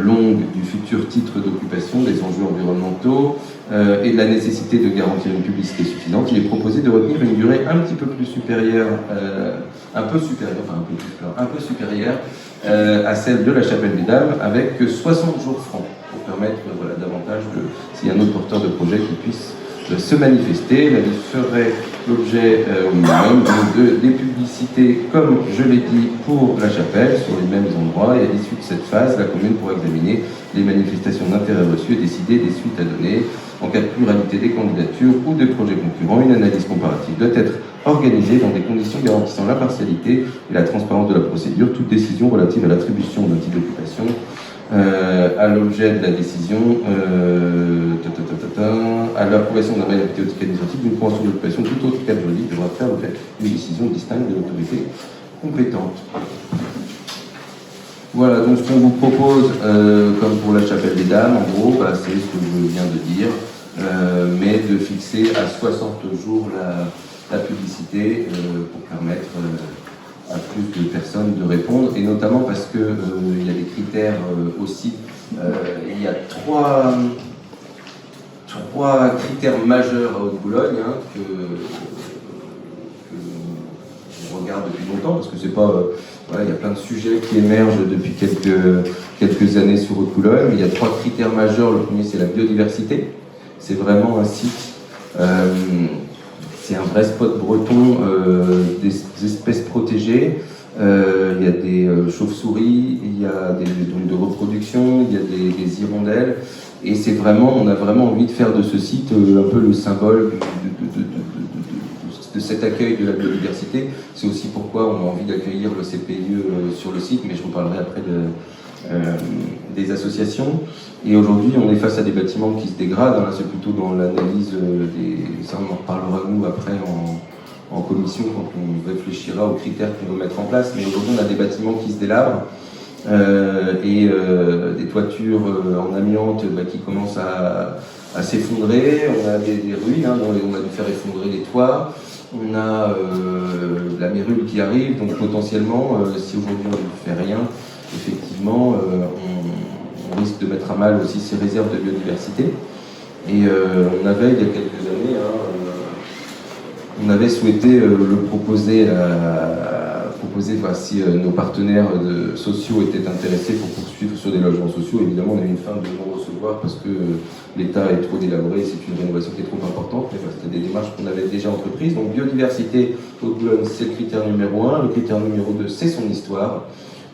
longue du futur titre d'occupation, des enjeux environnementaux et de la nécessité de garantir une publicité suffisante. Il est proposé de retenir une durée un petit peu plus supérieure, un peu supérieure à celle de la Chapelle des Dames, avec 60 jours francs, pour permettre davantage, s'il y a un autre porteur de projet qui puisse se manifester. La liste ferait l'objet au minimum des publicités, comme je l'ai dit, pour la chapelle, sur les mêmes endroits, et à l'issue de cette phase, la commune pourra examiner les manifestations d'intérêt reçues et décider des suites à donner. En cas de pluralité des candidatures ou des projets concurrents, une analyse comparative doit être organisée dans des conditions garantissant l'impartialité et la transparence de la procédure. Toute décision relative à l'attribution d'un titre d'occupation à l'objet de la décision, à l'approbation d'un bail administratif d'une convention d'occupation, tout autre cadre juridique devra faire l'objet d'une décision distincte de l'autorité compétente. Voilà, donc ce qu'on vous propose, comme pour la Chapelle des Dames, en gros, c'est ce que je viens de dire, mais de fixer à 60 jours la publicité pour permettre à plus de personnes de répondre, et notamment parce que il y a des critères aussi. Il y a trois critères majeurs à Haute-Boulogne que je regarde depuis longtemps, parce que c'est pas... il y a plein de sujets qui émergent depuis quelques années sur Haute-Boulogne. Il y a trois critères majeurs. Le premier, c'est la biodiversité. C'est vraiment un site... c'est un vrai spot breton des espèces protégées. Il y a des chauves-souris, il y a des dômes de reproduction, il y a des hirondelles. Et c'est vraiment, on a vraiment envie de faire de ce site un peu le symbole de cet accueil de la biodiversité. C'est aussi pourquoi on a envie d'accueillir le CPIE sur le site, mais je vous parlerai après des associations. Et aujourd'hui, on est face à des bâtiments qui se dégradent. Là, c'est plutôt dans l'analyse des... Ça, on en reparlera, nous, après, en commission, quand on réfléchira aux critères qu'on veut mettre en place. Mais aujourd'hui, on a des bâtiments qui se délabrent et des toitures en amiante qui commencent à s'effondrer. On a des ruines, on a dû faire effondrer les toits. On a la mérule qui arrive, donc potentiellement, si aujourd'hui on ne fait rien, effectivement, on risque de mettre à mal aussi ces réserves de biodiversité. Et on avait, il y a quelques années, on avait souhaité le proposer si nos partenaires sociaux étaient intéressés pour poursuivre sur des logements sociaux. Évidemment, on a eu une fin de non-recevoir parce que l'État est trop délabré, c'est une rénovation qui est trop importante, mais c'était des démarches qu'on avait déjà entreprises. Donc biodiversité, Haute-Boulogne, c'est le critère numéro 1. Le critère numéro 2, c'est son histoire.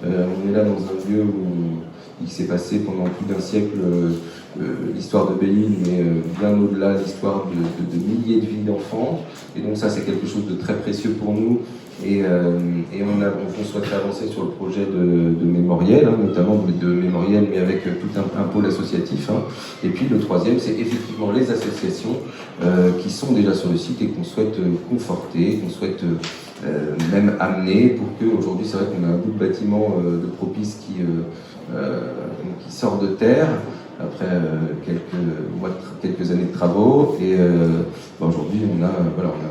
On est là dans un lieu où il s'est passé pendant plus d'un siècle l'histoire de Belle-Île, mais bien au-delà l'histoire de milliers de vies d'enfants. Et donc ça, c'est quelque chose de très précieux pour nous. Et on souhaiterait avancer sur le projet de mémoriel, notamment de mémoriel, mais avec tout un pôle associatif. Et puis le troisième, c'est effectivement les associations qui sont déjà sur le site et qu'on souhaite conforter, qu'on souhaite même amener, pour que aujourd'hui, c'est vrai qu'on a un bout de bâtiment de Propice qui sort de terre après quelques années de travaux, et aujourd'hui on est un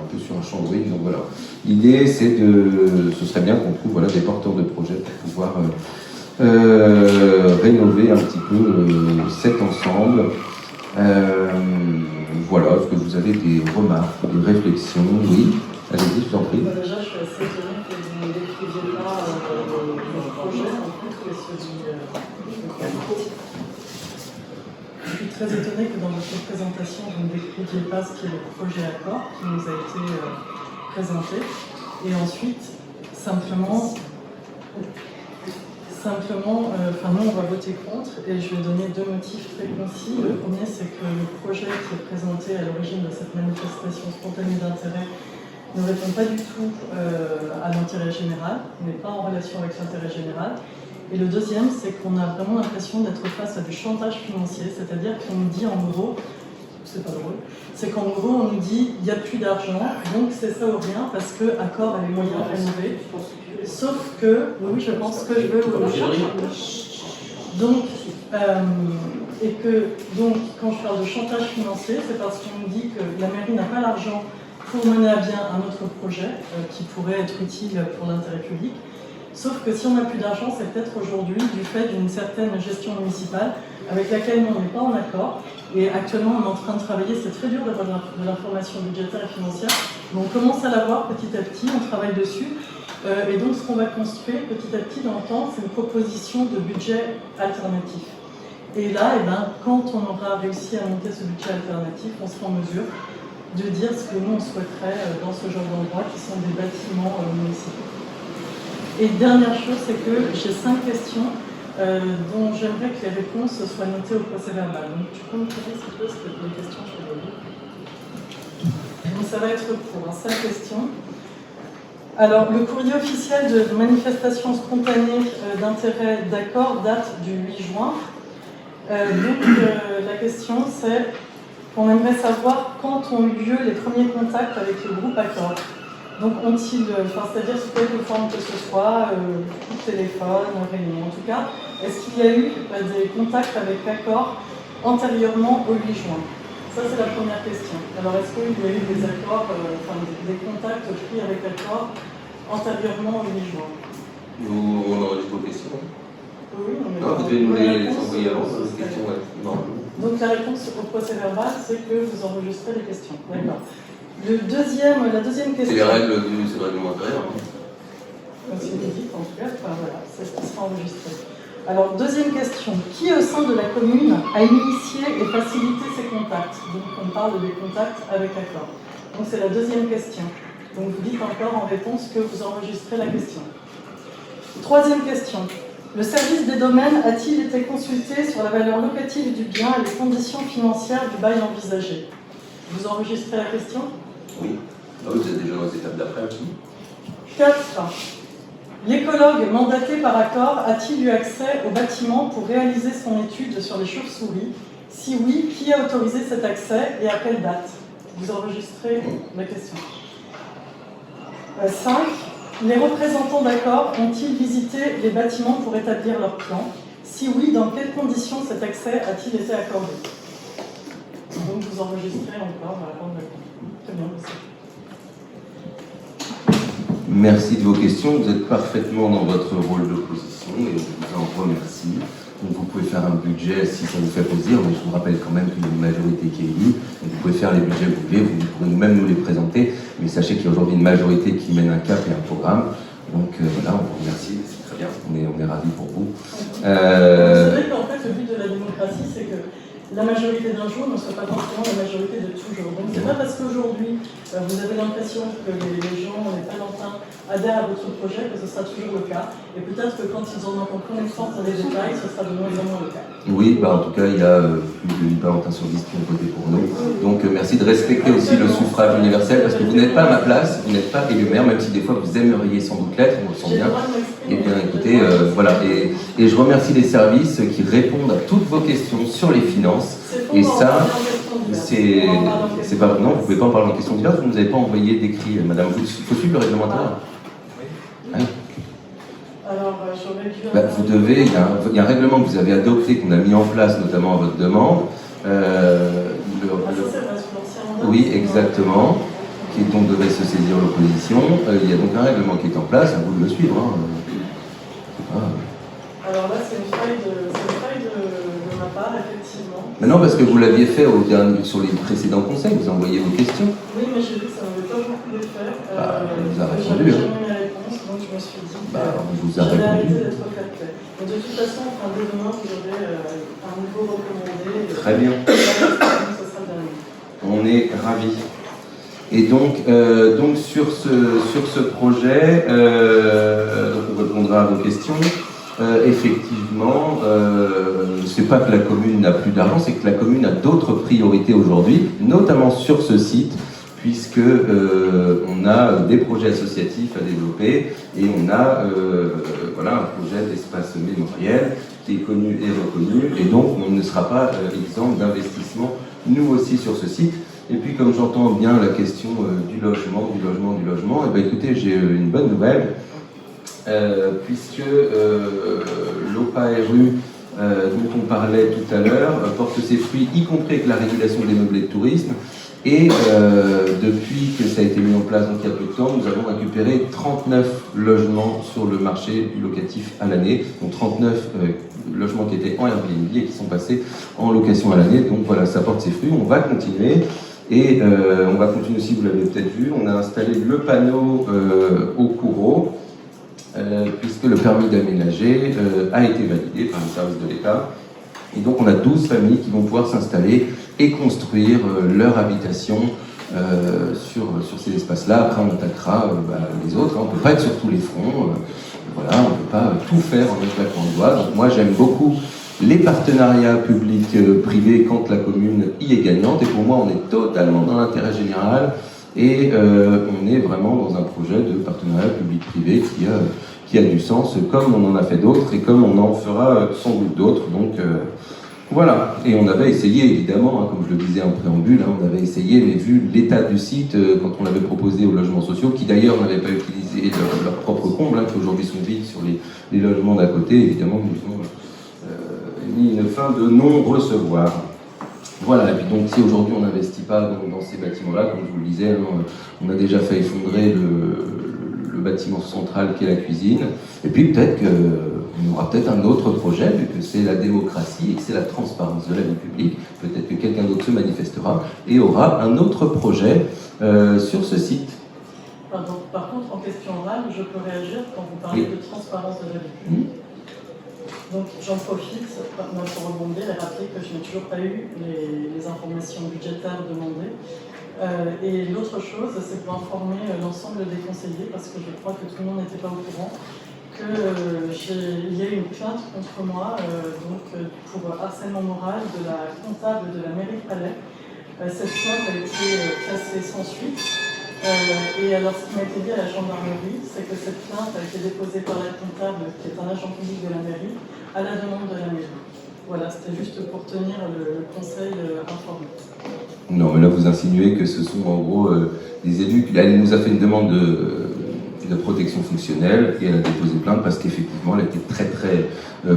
peu sur un champ de ruines. Donc voilà, l'idée ce serait bien qu'on trouve des porteurs de projets pour pouvoir rénover un petit peu cet ensemble. Voilà, est-ce que vous avez des remarques, des réflexions? Oui, allez-y, je vous en prie. Déjà, je suis assez étonnée que vous ne décriviez pas le projet en plus que celui de qualité. Je suis très étonnée que dans votre présentation, vous ne décriviez pas ce qu'est le projet accord qui nous a été présenté. Et ensuite, simplement Simplement, nous, on va voter contre et je vais donner deux motifs très concis. Le premier, c'est que le projet qui est présenté à l'origine de cette manifestation spontanée d'intérêt ne répond pas du tout à l'intérêt général, n'est pas en relation avec l'intérêt général. Et le deuxième, c'est qu'on a vraiment l'impression d'être face à du chantage financier, c'est-à-dire qu'on nous dit en gros, c'est pas drôle, c'est qu'en gros on nous dit il n'y a plus d'argent, donc c'est ça ou rien, parce que Accor a les moyens de rénover. Sauf que, oui, je pense que je veux. Donc, quand je parle de chantage financier, c'est parce qu'on nous dit que la mairie n'a pas l'argent pour mener à bien un autre projet qui pourrait être utile pour l'intérêt public. Sauf que si on n'a plus d'argent, c'est peut-être aujourd'hui du fait d'une certaine gestion municipale avec laquelle nous, on n'est pas en accord. Et actuellement, on est en train de travailler, c'est très dur d'avoir de l'information budgétaire et financière, mais on commence à l'avoir petit à petit, on travaille dessus. Et donc, ce qu'on va construire petit à petit dans le temps, c'est une proposition de budget alternatif. Et là, quand on aura réussi à monter ce budget alternatif, on sera en mesure de dire ce que nous, on souhaiterait dans ce genre d'endroits qui sont des bâtiments municipaux. Et dernière chose, c'est que j'ai 5 questions dont j'aimerais que les réponses soient notées au procès-verbal. Donc, tu peux me dire s'il te plaît, ce que les questions sur le livre. Donc, ça va être court, 5 questions. Alors, le courrier officiel de manifestation spontanée d'intérêt d'accord date du 8 juin. La question, c'est qu'on aimerait savoir quand ont eu lieu les premiers contacts avec le groupe Accor. Donc, ont-ils, c'est-à-dire sous quelque forme que ce soit, téléphone, réunion, en tout cas, est-ce qu'il y a eu des contacts avec Accor antérieurement au 8 juin? Ça, c'est la première question. Alors, est-ce qu'il y a eu des accords, des contacts pris avec Accor antérieurement au 8 juin? On enregistre vos questions. Oui, on vous devez nous les envoyer avant, ces questions, ouais. Non. Donc, la réponse au procès-verbal, c'est que vous enregistrez les questions. D'accord. La deuxième question. C'est les règles du règlement intérieur. C'est dit, en tout cas, voilà, ça sera enregistré. Alors, deuxième question. Qui au sein de la commune a initié et facilité ces contacts? Donc, on parle des contacts avec Accor. Donc, c'est la deuxième question. Donc, vous dites encore en réponse que vous enregistrez la question. Troisième question. Le service des domaines a-t-il été consulté sur la valeur locative du bien et les conditions financières du bail envisagé? Vous enregistrez la question? Oui. Ah oui, vous êtes déjà dans les étapes d'après aussi. 4. L'écologue mandaté par Accor a-t-il eu accès au bâtiment pour réaliser son étude sur les chauves-souris? Si oui, qui a autorisé cet accès et à quelle date? Vous enregistrez la question. 5. Les représentants d'Accor ont-ils visité les bâtiments pour établir leur plan? Si oui, dans quelles conditions cet accès a-t-il été accordé? Donc vous enregistrez encore la réponse. Très bien, merci. Merci de vos questions. Vous êtes parfaitement dans votre rôle d'opposition et je vous en remercie. Donc vous pouvez faire un budget si ça vous fait plaisir, mais je vous rappelle quand même qu'il y a une majorité qui est élue. Donc vous pouvez faire les budgets que vous voulez, vous pourrez même nous les présenter, mais sachez qu'il y a aujourd'hui une majorité qui mène un cap et un programme. Donc voilà, on vous remercie, c'est très bien, on est ravis pour vous. C'est vrai qu'en fait, le but de la démocratie, c'est que la majorité d'un jour ne soit pas forcément la majorité de toujours. Donc c'est pas parce qu'aujourd'hui vous avez l'impression que les gens, les Palentins, adhèrent à votre projet que ce sera toujours le cas. Et peut-être que quand ils en auront connaissance dans les détails, ce sera de moins en moins le cas. Oui, en tout cas, il y a plus de 8 Palentins sur 10 qui ont voté pour nous. Donc merci de respecter aussi le suffrage universel, parce que vous n'êtes pas à ma place, vous n'êtes pas élu maire, même si des fois vous aimeriez sans doute l'être, on le sent bien. Eh bien écoutez, voilà, et je remercie les services qui répondent à toutes vos questions sur les finances. Et ça, c'est pas... Non, vous ne pouvez pas en parler en question diverse, vous ne nous avez pas envoyé d'écrit, madame. Il faut suivre le règlement intérieur. Hein? Alors, j'aurais dû... Vous devez, il y a un règlement que vous avez adopté, qu'on a mis en place, notamment à votre demande. Oui, exactement. Qui donc devait se saisir l'opposition. Il y a donc un règlement qui est en place, à vous de le suivre. Alors là, c'est une faille de ma part, effectivement. Mais non, parce que vous l'aviez fait sur les précédents conseils, vous envoyez vos questions. Oui, mais j'ai vu que ça n'avait pas beaucoup d'effet. On vous a répondu. J'avais jamais eu la réponse, donc je me suis dit que on vous a j'avais répondu. arrêté d'être fair-play. Mais de toute façon, dès demain, vous aurez un niveau recommandé. Très bien. Ce sera le dernier. On est ravis. Et donc sur ce projet, on répondra à vos questions. effectivement, c'est pas que la commune n'a plus d'argent, c'est que la commune a d'autres priorités aujourd'hui, notamment sur ce site, puisque on a des projets associatifs à développer et on a voilà, un projet d'espace mémoriel qui est connu et reconnu, et donc on ne sera pas exempt d'investissement, nous aussi, sur ce site. Et puis, comme j'entends bien la question du logement, eh bien, écoutez, j'ai une bonne nouvelle, puisque l'OPA-RU dont on parlait tout à l'heure porte ses fruits, y compris avec la régulation des meublés de tourisme. Et depuis que ça a été mis en place, donc il y a peu de temps, nous avons récupéré 39 logements sur le marché locatif à l'année, donc 39 logements qui étaient en Airbnb et qui sont passés en location à l'année. Donc voilà, ça porte ses fruits, on va continuer. Et on va continuer aussi, vous l'avez peut-être vu, on a installé le panneau au Coureau, puisque le permis d'aménager a été validé par le service de l'État. Et donc on a 12 familles qui vont pouvoir s'installer et construire leur habitation sur ces espaces-là. Après on attaquera les autres, hein. On ne peut pas être sur tous les fronts, voilà, on ne peut pas tout faire en un claquement de doigts. Donc moi j'aime beaucoup les partenariats publics-privés quand la commune y est gagnante, et pour moi on est totalement dans l'intérêt général, et on est vraiment dans un projet de partenariat public-privé qui a du sens, comme on en a fait d'autres et comme on en fera sans doute d'autres. Donc voilà, et on avait essayé évidemment, hein, comme je le disais en préambule, hein, on avait essayé, mais vu l'état du site, quand on l'avait proposé aux logements sociaux, qui d'ailleurs n'avaient pas utilisé leur propre comble, hein, qui aujourd'hui sont vides sur les logements d'à côté, évidemment nous ont mis une fin de non-recevoir. Voilà, et puis donc si aujourd'hui on n'investit pas dans ces bâtiments-là, comme je vous le disais, hein, on a déjà fait effondrer le bâtiment central qui est la cuisine, et puis peut-être qu'on aura peut-être un autre projet, vu que c'est la démocratie et que c'est la transparence de la vie publique, peut-être que quelqu'un d'autre se manifestera et aura un autre projet sur ce site. Pardon. Par contre, en question orale, je peux réagir quand vous parlez de transparence de la vie publique. Donc j'en profite pour rebondir et rappeler que je n'ai toujours pas eu les informations budgétaires demandées. Et l'autre chose, c'est pour informer l'ensemble des conseillers, parce que je crois que tout le monde n'était pas au courant, qu'il y a eu une plainte contre moi pour harcèlement moral de la comptable de la mairie de Palais. Cette plainte a été classée sans suite. Et alors, ce qui m'a été dit à la gendarmerie, c'est que cette plainte a été déposée par la comptable, qui est un agent public de la mairie, à la demande de la mairie. Voilà, c'était juste pour tenir le conseil informé. Non, mais là, vous insinuez que ce sont en gros des élus. Elle nous a fait une demande de protection fonctionnelle et elle a déposé plainte parce qu'effectivement, elle était très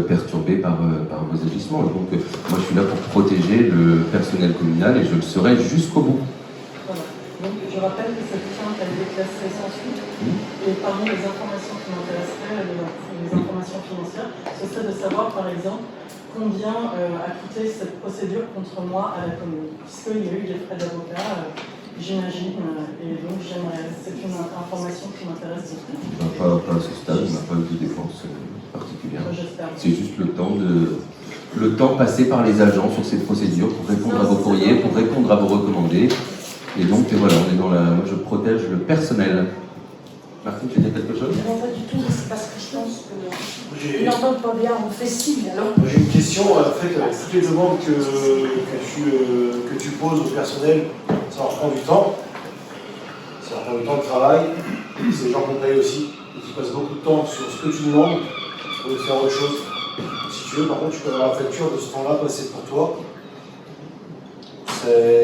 perturbée par vos agissements. Et donc, moi, je suis là pour protéger le personnel communal et je le serai jusqu'au bout. Donc, je rappelle que cette plainte a été classée sans suite. Et parmi les informations qui m'intéresseraient, les informations financières, ce serait de savoir, par exemple, combien a coûté cette procédure contre moi à la commune. Puisqu'il y a eu des frais d'avocat, j'imagine, et donc j'aimerais. C'est une information qui m'intéresse beaucoup. Pas à ce stade, on n'a pas eu de dépenses particulières. C'est juste le temps passé par les agents sur ces procédures pour répondre à vos courriers, pour répondre à vos recommandés. Et donc voilà, on est dans la. Moi je protège le personnel. Martine, tu veux dire quelque chose? Non, pas du tout, c'est parce que je pense qu'ils n'entendent pas bien, on fait signe alors. J'ai une question, en fait, avec toutes les demandes que tu poses au personnel, ça leur prend du temps. Ça leur prend du temps de travail. C'est des gens qu'on paye aussi, et qui passent beaucoup de temps sur ce que tu demandes pour faire autre chose. Si tu veux, par contre, tu peux avoir la facture de ce temps-là passé pour toi.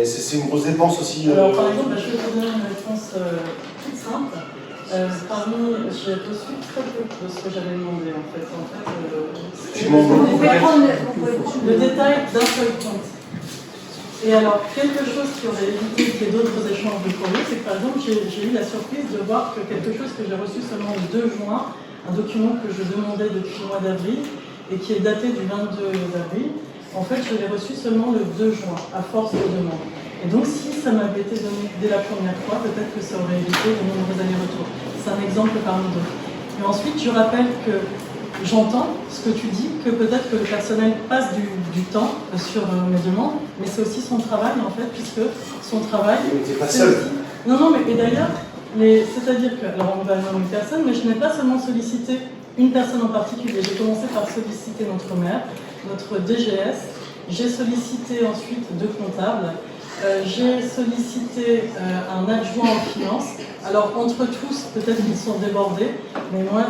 C'est une grosse dépense aussi. Alors, par exemple, je vais te donner une réponse toute simple. J'ai reçu très peu de ce que j'avais demandé, en fait. Vous pouvez prendre le détail d'un seul compte. Et alors, quelque chose qui aurait évité qu'il y ait d'autres échanges de courrier, c'est que, par exemple, j'ai eu la surprise de voir que quelque chose que j'ai reçu seulement le 2 juin, un document que je demandais depuis le mois d'avril, et qui est daté du 22 avril, en fait, je l'ai reçu seulement le 2 juin, à force de demande. Et donc, si ça m'avait été donné dès la première fois, peut-être que ça aurait évité de nombreux allers-retours. C'est un exemple parmi d'autres. Et ensuite, je rappelle que j'entends ce que tu dis, que peut-être que le personnel passe du temps sur mes demandes, mais c'est aussi son travail, en fait, puisque son travail... Mais t'es pas seul. Non, mais et d'ailleurs, c'est-à-dire que... Alors, on va nommer personne, mais je n'ai pas seulement sollicité une personne en particulier. J'ai commencé par solliciter notre maire, notre DGS. J'ai sollicité ensuite deux comptables. J'ai sollicité un adjoint en finance. Alors, entre tous, peut-être qu'ils sont débordés, mais moi,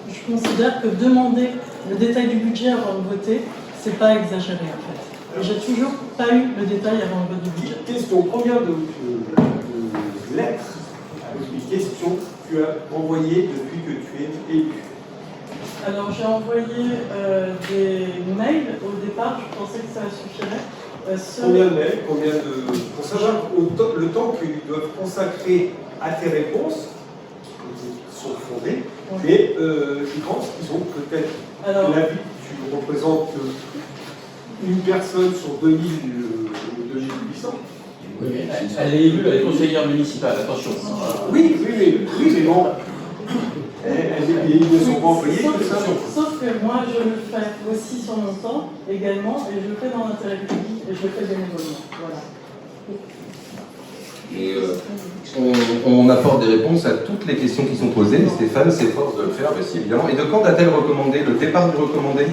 je considère que demander le détail du budget avant de voter, c'est pas exagéré en fait. Et j'ai toujours pas eu le détail avant le vote du budget. Question, combien de lettres avec des questions tu as envoyées depuis que tu es élu? Alors j'ai envoyé des mails au départ, je pensais que ça suffirait. Combien de mails, pour savoir le temps qu'ils doivent consacrer à tes réponses, qui sont fondées, mais je pense qu'ils ont peut-être l'avis, tu représentes une personne sur 2000 ou 2800. Oui, elle est élue, elle est conseillère municipale, attention. Oui, mais bon. Ils ne sont pas employés que ça. Sauf que moi, je le fais aussi sur mon temps, également, et je le fais dans l'intérêt public, et je le fais bénévolement. Voilà. Et on apporte des réponses à toutes les questions qui sont posées. Stéphane s'efforce de le faire, si évidemment. Et de quand a-t-elle recommandé, le départ du recommandé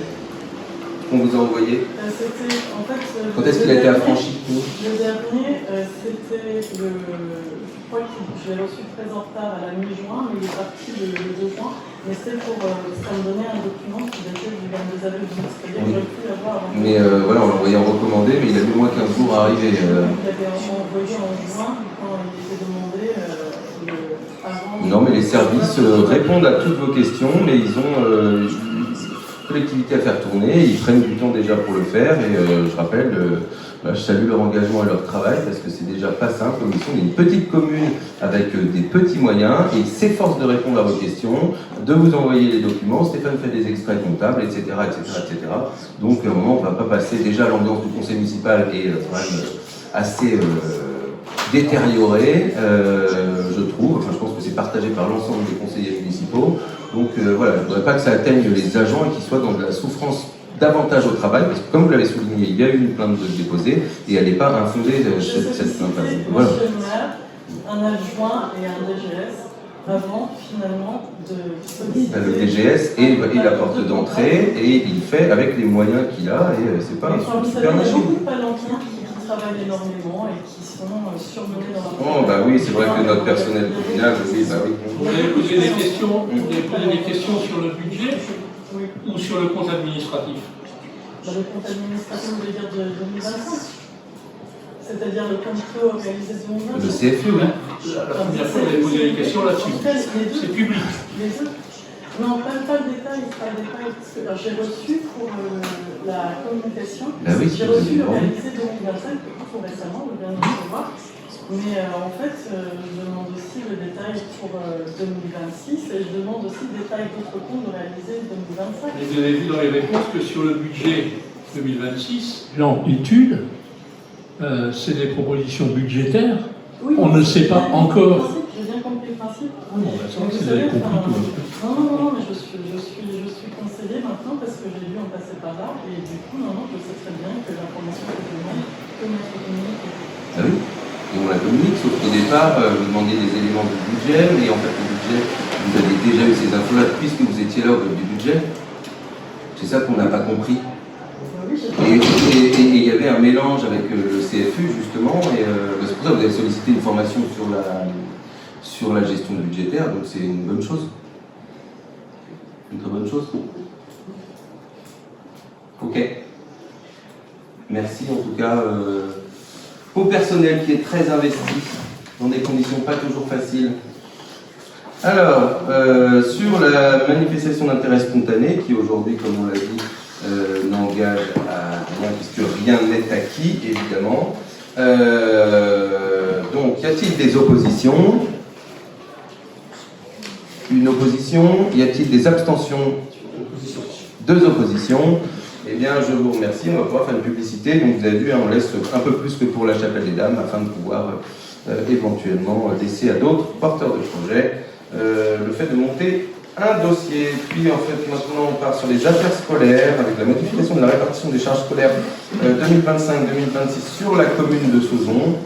qu'on vous a envoyé? C'était, en fait, quand est-ce qu'il a été affranchi? Le dernier, c'était le... Je crois que je l'ai reçu très en retard à la mi-juin, mais il est parti le 2 juin. Mais c'était pour... ça me donnait un document qui datait du 22 avril, c'est-à-dire que j'aurais pu l'avoir avant. Mais voilà, on l'a envoyé en recommandé, mais il a mis moins 15 jours à arriver. Il avait envoyé en juin, quand il était demandé avant... Non, mais les services répondent à toutes vos questions, mais ils ont collectivité à faire tourner, ils prennent du temps déjà pour le faire, et je rappelle, je salue leur engagement et leur travail, parce que c'est déjà pas simple, comme ils sont une petite commune avec des petits moyens, et ils s'efforcent de répondre à vos questions, de vous envoyer les documents, Stéphane fait des extraits comptables, etc., etc., etc. Donc à un moment, on ne va pas passer, déjà l'ambiance du conseil municipal est quand même assez détériorée, je trouve, enfin je pense que c'est partagé par l'ensemble des conseillers municipaux. Donc voilà, je ne voudrais pas que ça atteigne les agents et qu'ils soient dans de la souffrance davantage au travail, parce que comme vous l'avez souligné, il y a eu une plainte déposée et elle n'est pas infondée, cette plainte. Voilà. Monsieur le maire, un adjoint et un DGS avant finalement de solliciter... Le DGS est la porte d'entrée et il fait avec les moyens qu'il a et c'est pas un super machine. Il y a beaucoup de palanquins qui travaillent énormément et qui sont surmenés dans la... Oh bah oui, c'est vrai que notre personnel communal, oui, bah oui. Vous avez posé des questions sur le budget ou sur le compte administratif? Le compte administratif, vous voulez dire de 2025? C'est-à-dire le compte clos réalisé de 2025? Le CFU, oui. La première fois, vous avez posé des questions là-dessus. C'est public. Les deux? Non, pas le détail, pas le détail. J'ai reçu pour la communication, j'ai reçu le réalisé 2025, tout récemment, je viens de recevoir. Mais en fait, je demande aussi le détail pour 2026 et je demande aussi le détail d'autres comptes réalisés 2025. Et vous avez vu dans les réponses que sur le budget 2026, plan études, c'est des propositions budgétaires. Oui, on ne sait pas encore. J'ai bien compris le principe. Bon, bah, ça, vous avez compris tout. Non, mais je suis conseillée maintenant parce que j'ai dû en passer par là et du coup, je sais très bien que l'information que je demande, que notre communique. Ah oui. Et on la communique, sauf qu'au départ, vous demandiez des éléments du budget, mais en fait, le budget, vous avez déjà eu ces infos-là puisque vous étiez là au vote du budget. C'est ça qu'on n'a pas compris. Et il y avait un mélange avec le CFU, justement, et c'est pour ça que vous avez sollicité une formation sur la gestion budgétaire, donc c'est une bonne chose. Une très bonne chose. Ok. Merci en tout cas. Au personnel qui est très investi dans des conditions pas toujours faciles. Alors, sur la manifestation d'intérêt spontané, qui aujourd'hui, comme on l'a dit, n'engage à rien, puisque rien n'est acquis, évidemment. Donc, y a-t-il des oppositions? Une opposition? Y a-t-il des abstentions? 2 oppositions. Eh bien, je vous remercie, on va pouvoir faire une publicité. Donc, vous avez vu, on laisse un peu plus que pour la Chapelle des Dames, afin de pouvoir éventuellement laisser à d'autres porteurs de projets le fait de monter un dossier. Puis, en fait, maintenant, on part sur les affaires scolaires, avec la modification de la répartition des charges scolaires 2025-2026 sur la commune de Sauzon.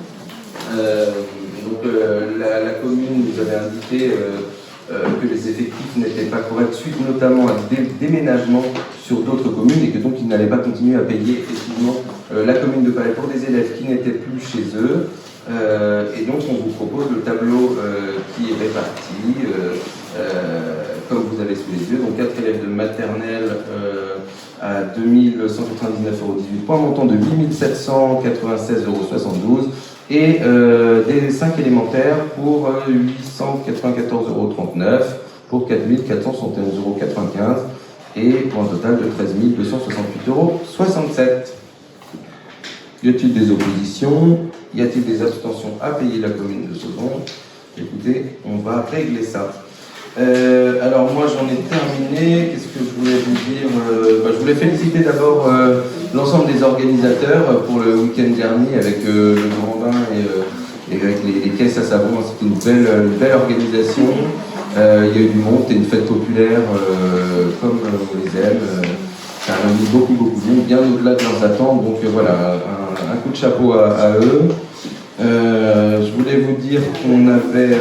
La commune nous avait indiqué que les effectifs n'étaient pas corrects suite notamment un déménagement sur d'autres communes et que donc ils n'allaient pas continuer à payer effectivement la commune de Paris pour des élèves qui n'étaient plus chez eux. Et donc on vous propose le tableau qui est réparti, comme vous avez sous les yeux. Donc 4 élèves de maternelle à 2199,18 €, montant de 8796,72 € et des 5 élémentaires pour 894,39 € pour 4471,95 € et pour un total de 13 268,67 €. Y a-t-il des oppositions? Y a-t-il des abstentions à payer la commune de Sauzon? Écoutez, on va régler ça. Alors moi j'en ai terminé. Qu'est-ce que je voulais vous dire? Je voulais féliciter d'abord l'ensemble des organisateurs pour le week-end dernier avec le grand bain et avec les caisses à savon. C'était une belle organisation. Il y a eu du monde, c'était une fête populaire comme on les aime. Ça a mis beaucoup de monde, bien au-delà de leurs attentes. Donc voilà, un coup de chapeau à eux. Je voulais vous dire qu'on avait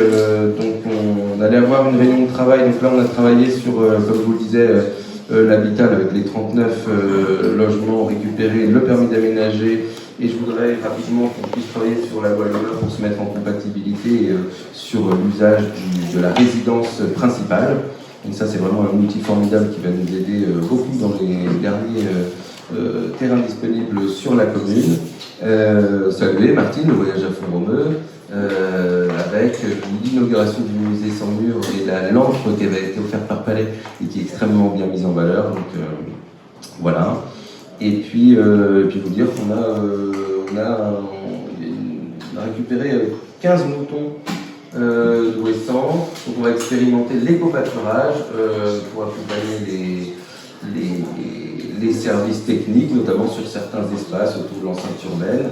on allait avoir une réunion de travail. Donc là, on a travaillé sur, comme je vous le disais, l'habitat avec les 39 logements récupérés, le permis d'aménager. Et je voudrais rapidement qu'on puisse travailler sur la loi Lema pour se mettre en compatibilité sur l'usage de la résidence principale. Donc ça, c'est vraiment un outil formidable qui va nous aider beaucoup dans les derniers terrains disponibles sur la commune. Saluer Martine, le voyage à Font-Romeu, avec l'inauguration du musée sans mur et la lampe qui avait été offerte par Palais et qui est extrêmement bien mise en valeur. Donc voilà. Et puis vous dire qu'on a récupéré 15 moutons d'Ouessant. Donc on va expérimenter l'éco-pâturage pour accompagner les services techniques, notamment sur certains espaces autour de l'enceinte urbaine.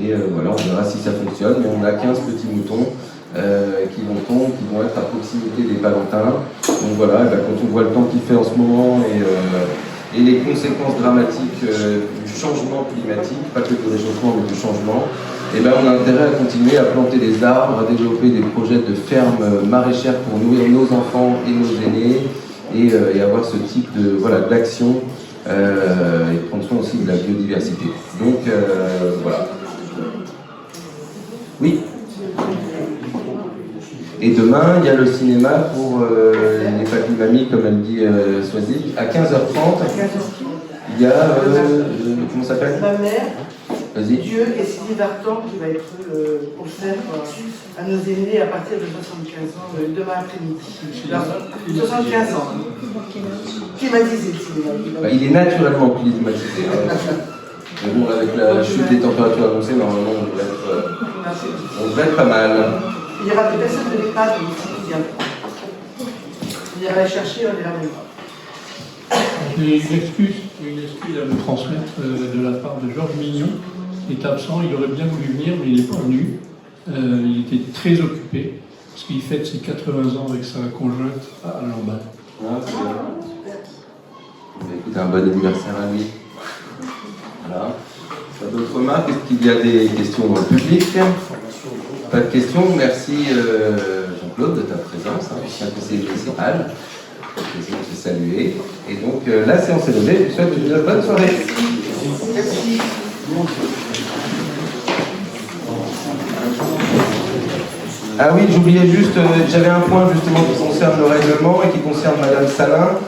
Et voilà, on verra si ça fonctionne. Mais on a 15 petits moutons qui vont être à proximité des Palentins. Donc voilà, quand on voit le temps qu'il fait en ce moment et les conséquences dramatiques du changement climatique, pas que du réchauffement mais du changement, on a intérêt à continuer à planter des arbres, à développer des projets de fermes maraîchères pour nourrir nos enfants et nos aînés et avoir ce type d'action et prendre soin aussi de la biodiversité. Donc voilà. Oui. Et demain, il y a le cinéma pour les papy-mamies, comme elle dit Soisy, à 15h30. Il y a, comment ça s'appelle? Ma mère, vas-y. Dieu et Sylvie Vartan qui va être offert à nos aînés à partir de 75 ans demain après-midi. 75 ans. Climatisé le cinéma. Il est naturellement climatisé. Mais bon, avec la chute des températures annoncées, normalement, on devrait être pas mal. Il y aura des personnes de l'EHPAD aussi qui viendront. On ira les chercher, on les ramènera. J'ai une excuse à vous transmettre de la part de Georges Mignon, qui est absent. Il aurait bien voulu venir, mais il n'est pas venu. Il était très occupé, parce qu'il fête ses 80 ans avec sa conjointe à Lamballe. Ah, c'est bien. Écoutez, un bon anniversaire à lui. Voilà. Pas d'autres remarques? Est-ce qu'il y a des questions dans le public? Pas de questions. Merci Jean-Claude de ta présence, ancien conseiller municipal. Plaisir de te saluer. Et donc la séance est levée. Je vous souhaite une bonne soirée. Merci. Ah oui, j'oubliais juste, j'avais un point justement qui concerne le règlement et qui concerne Madame Salin.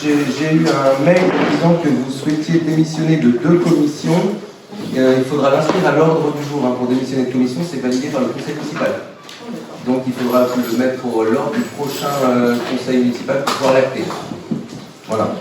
J'ai eu un mail disant que vous souhaitiez démissionner de 2 commissions. Il faudra l'inscrire à l'ordre du jour. Pour démissionner de commission, c'est validé par le conseil municipal. Donc il faudra le mettre pour l'ordre du prochain conseil municipal pour pouvoir l'acter. Voilà.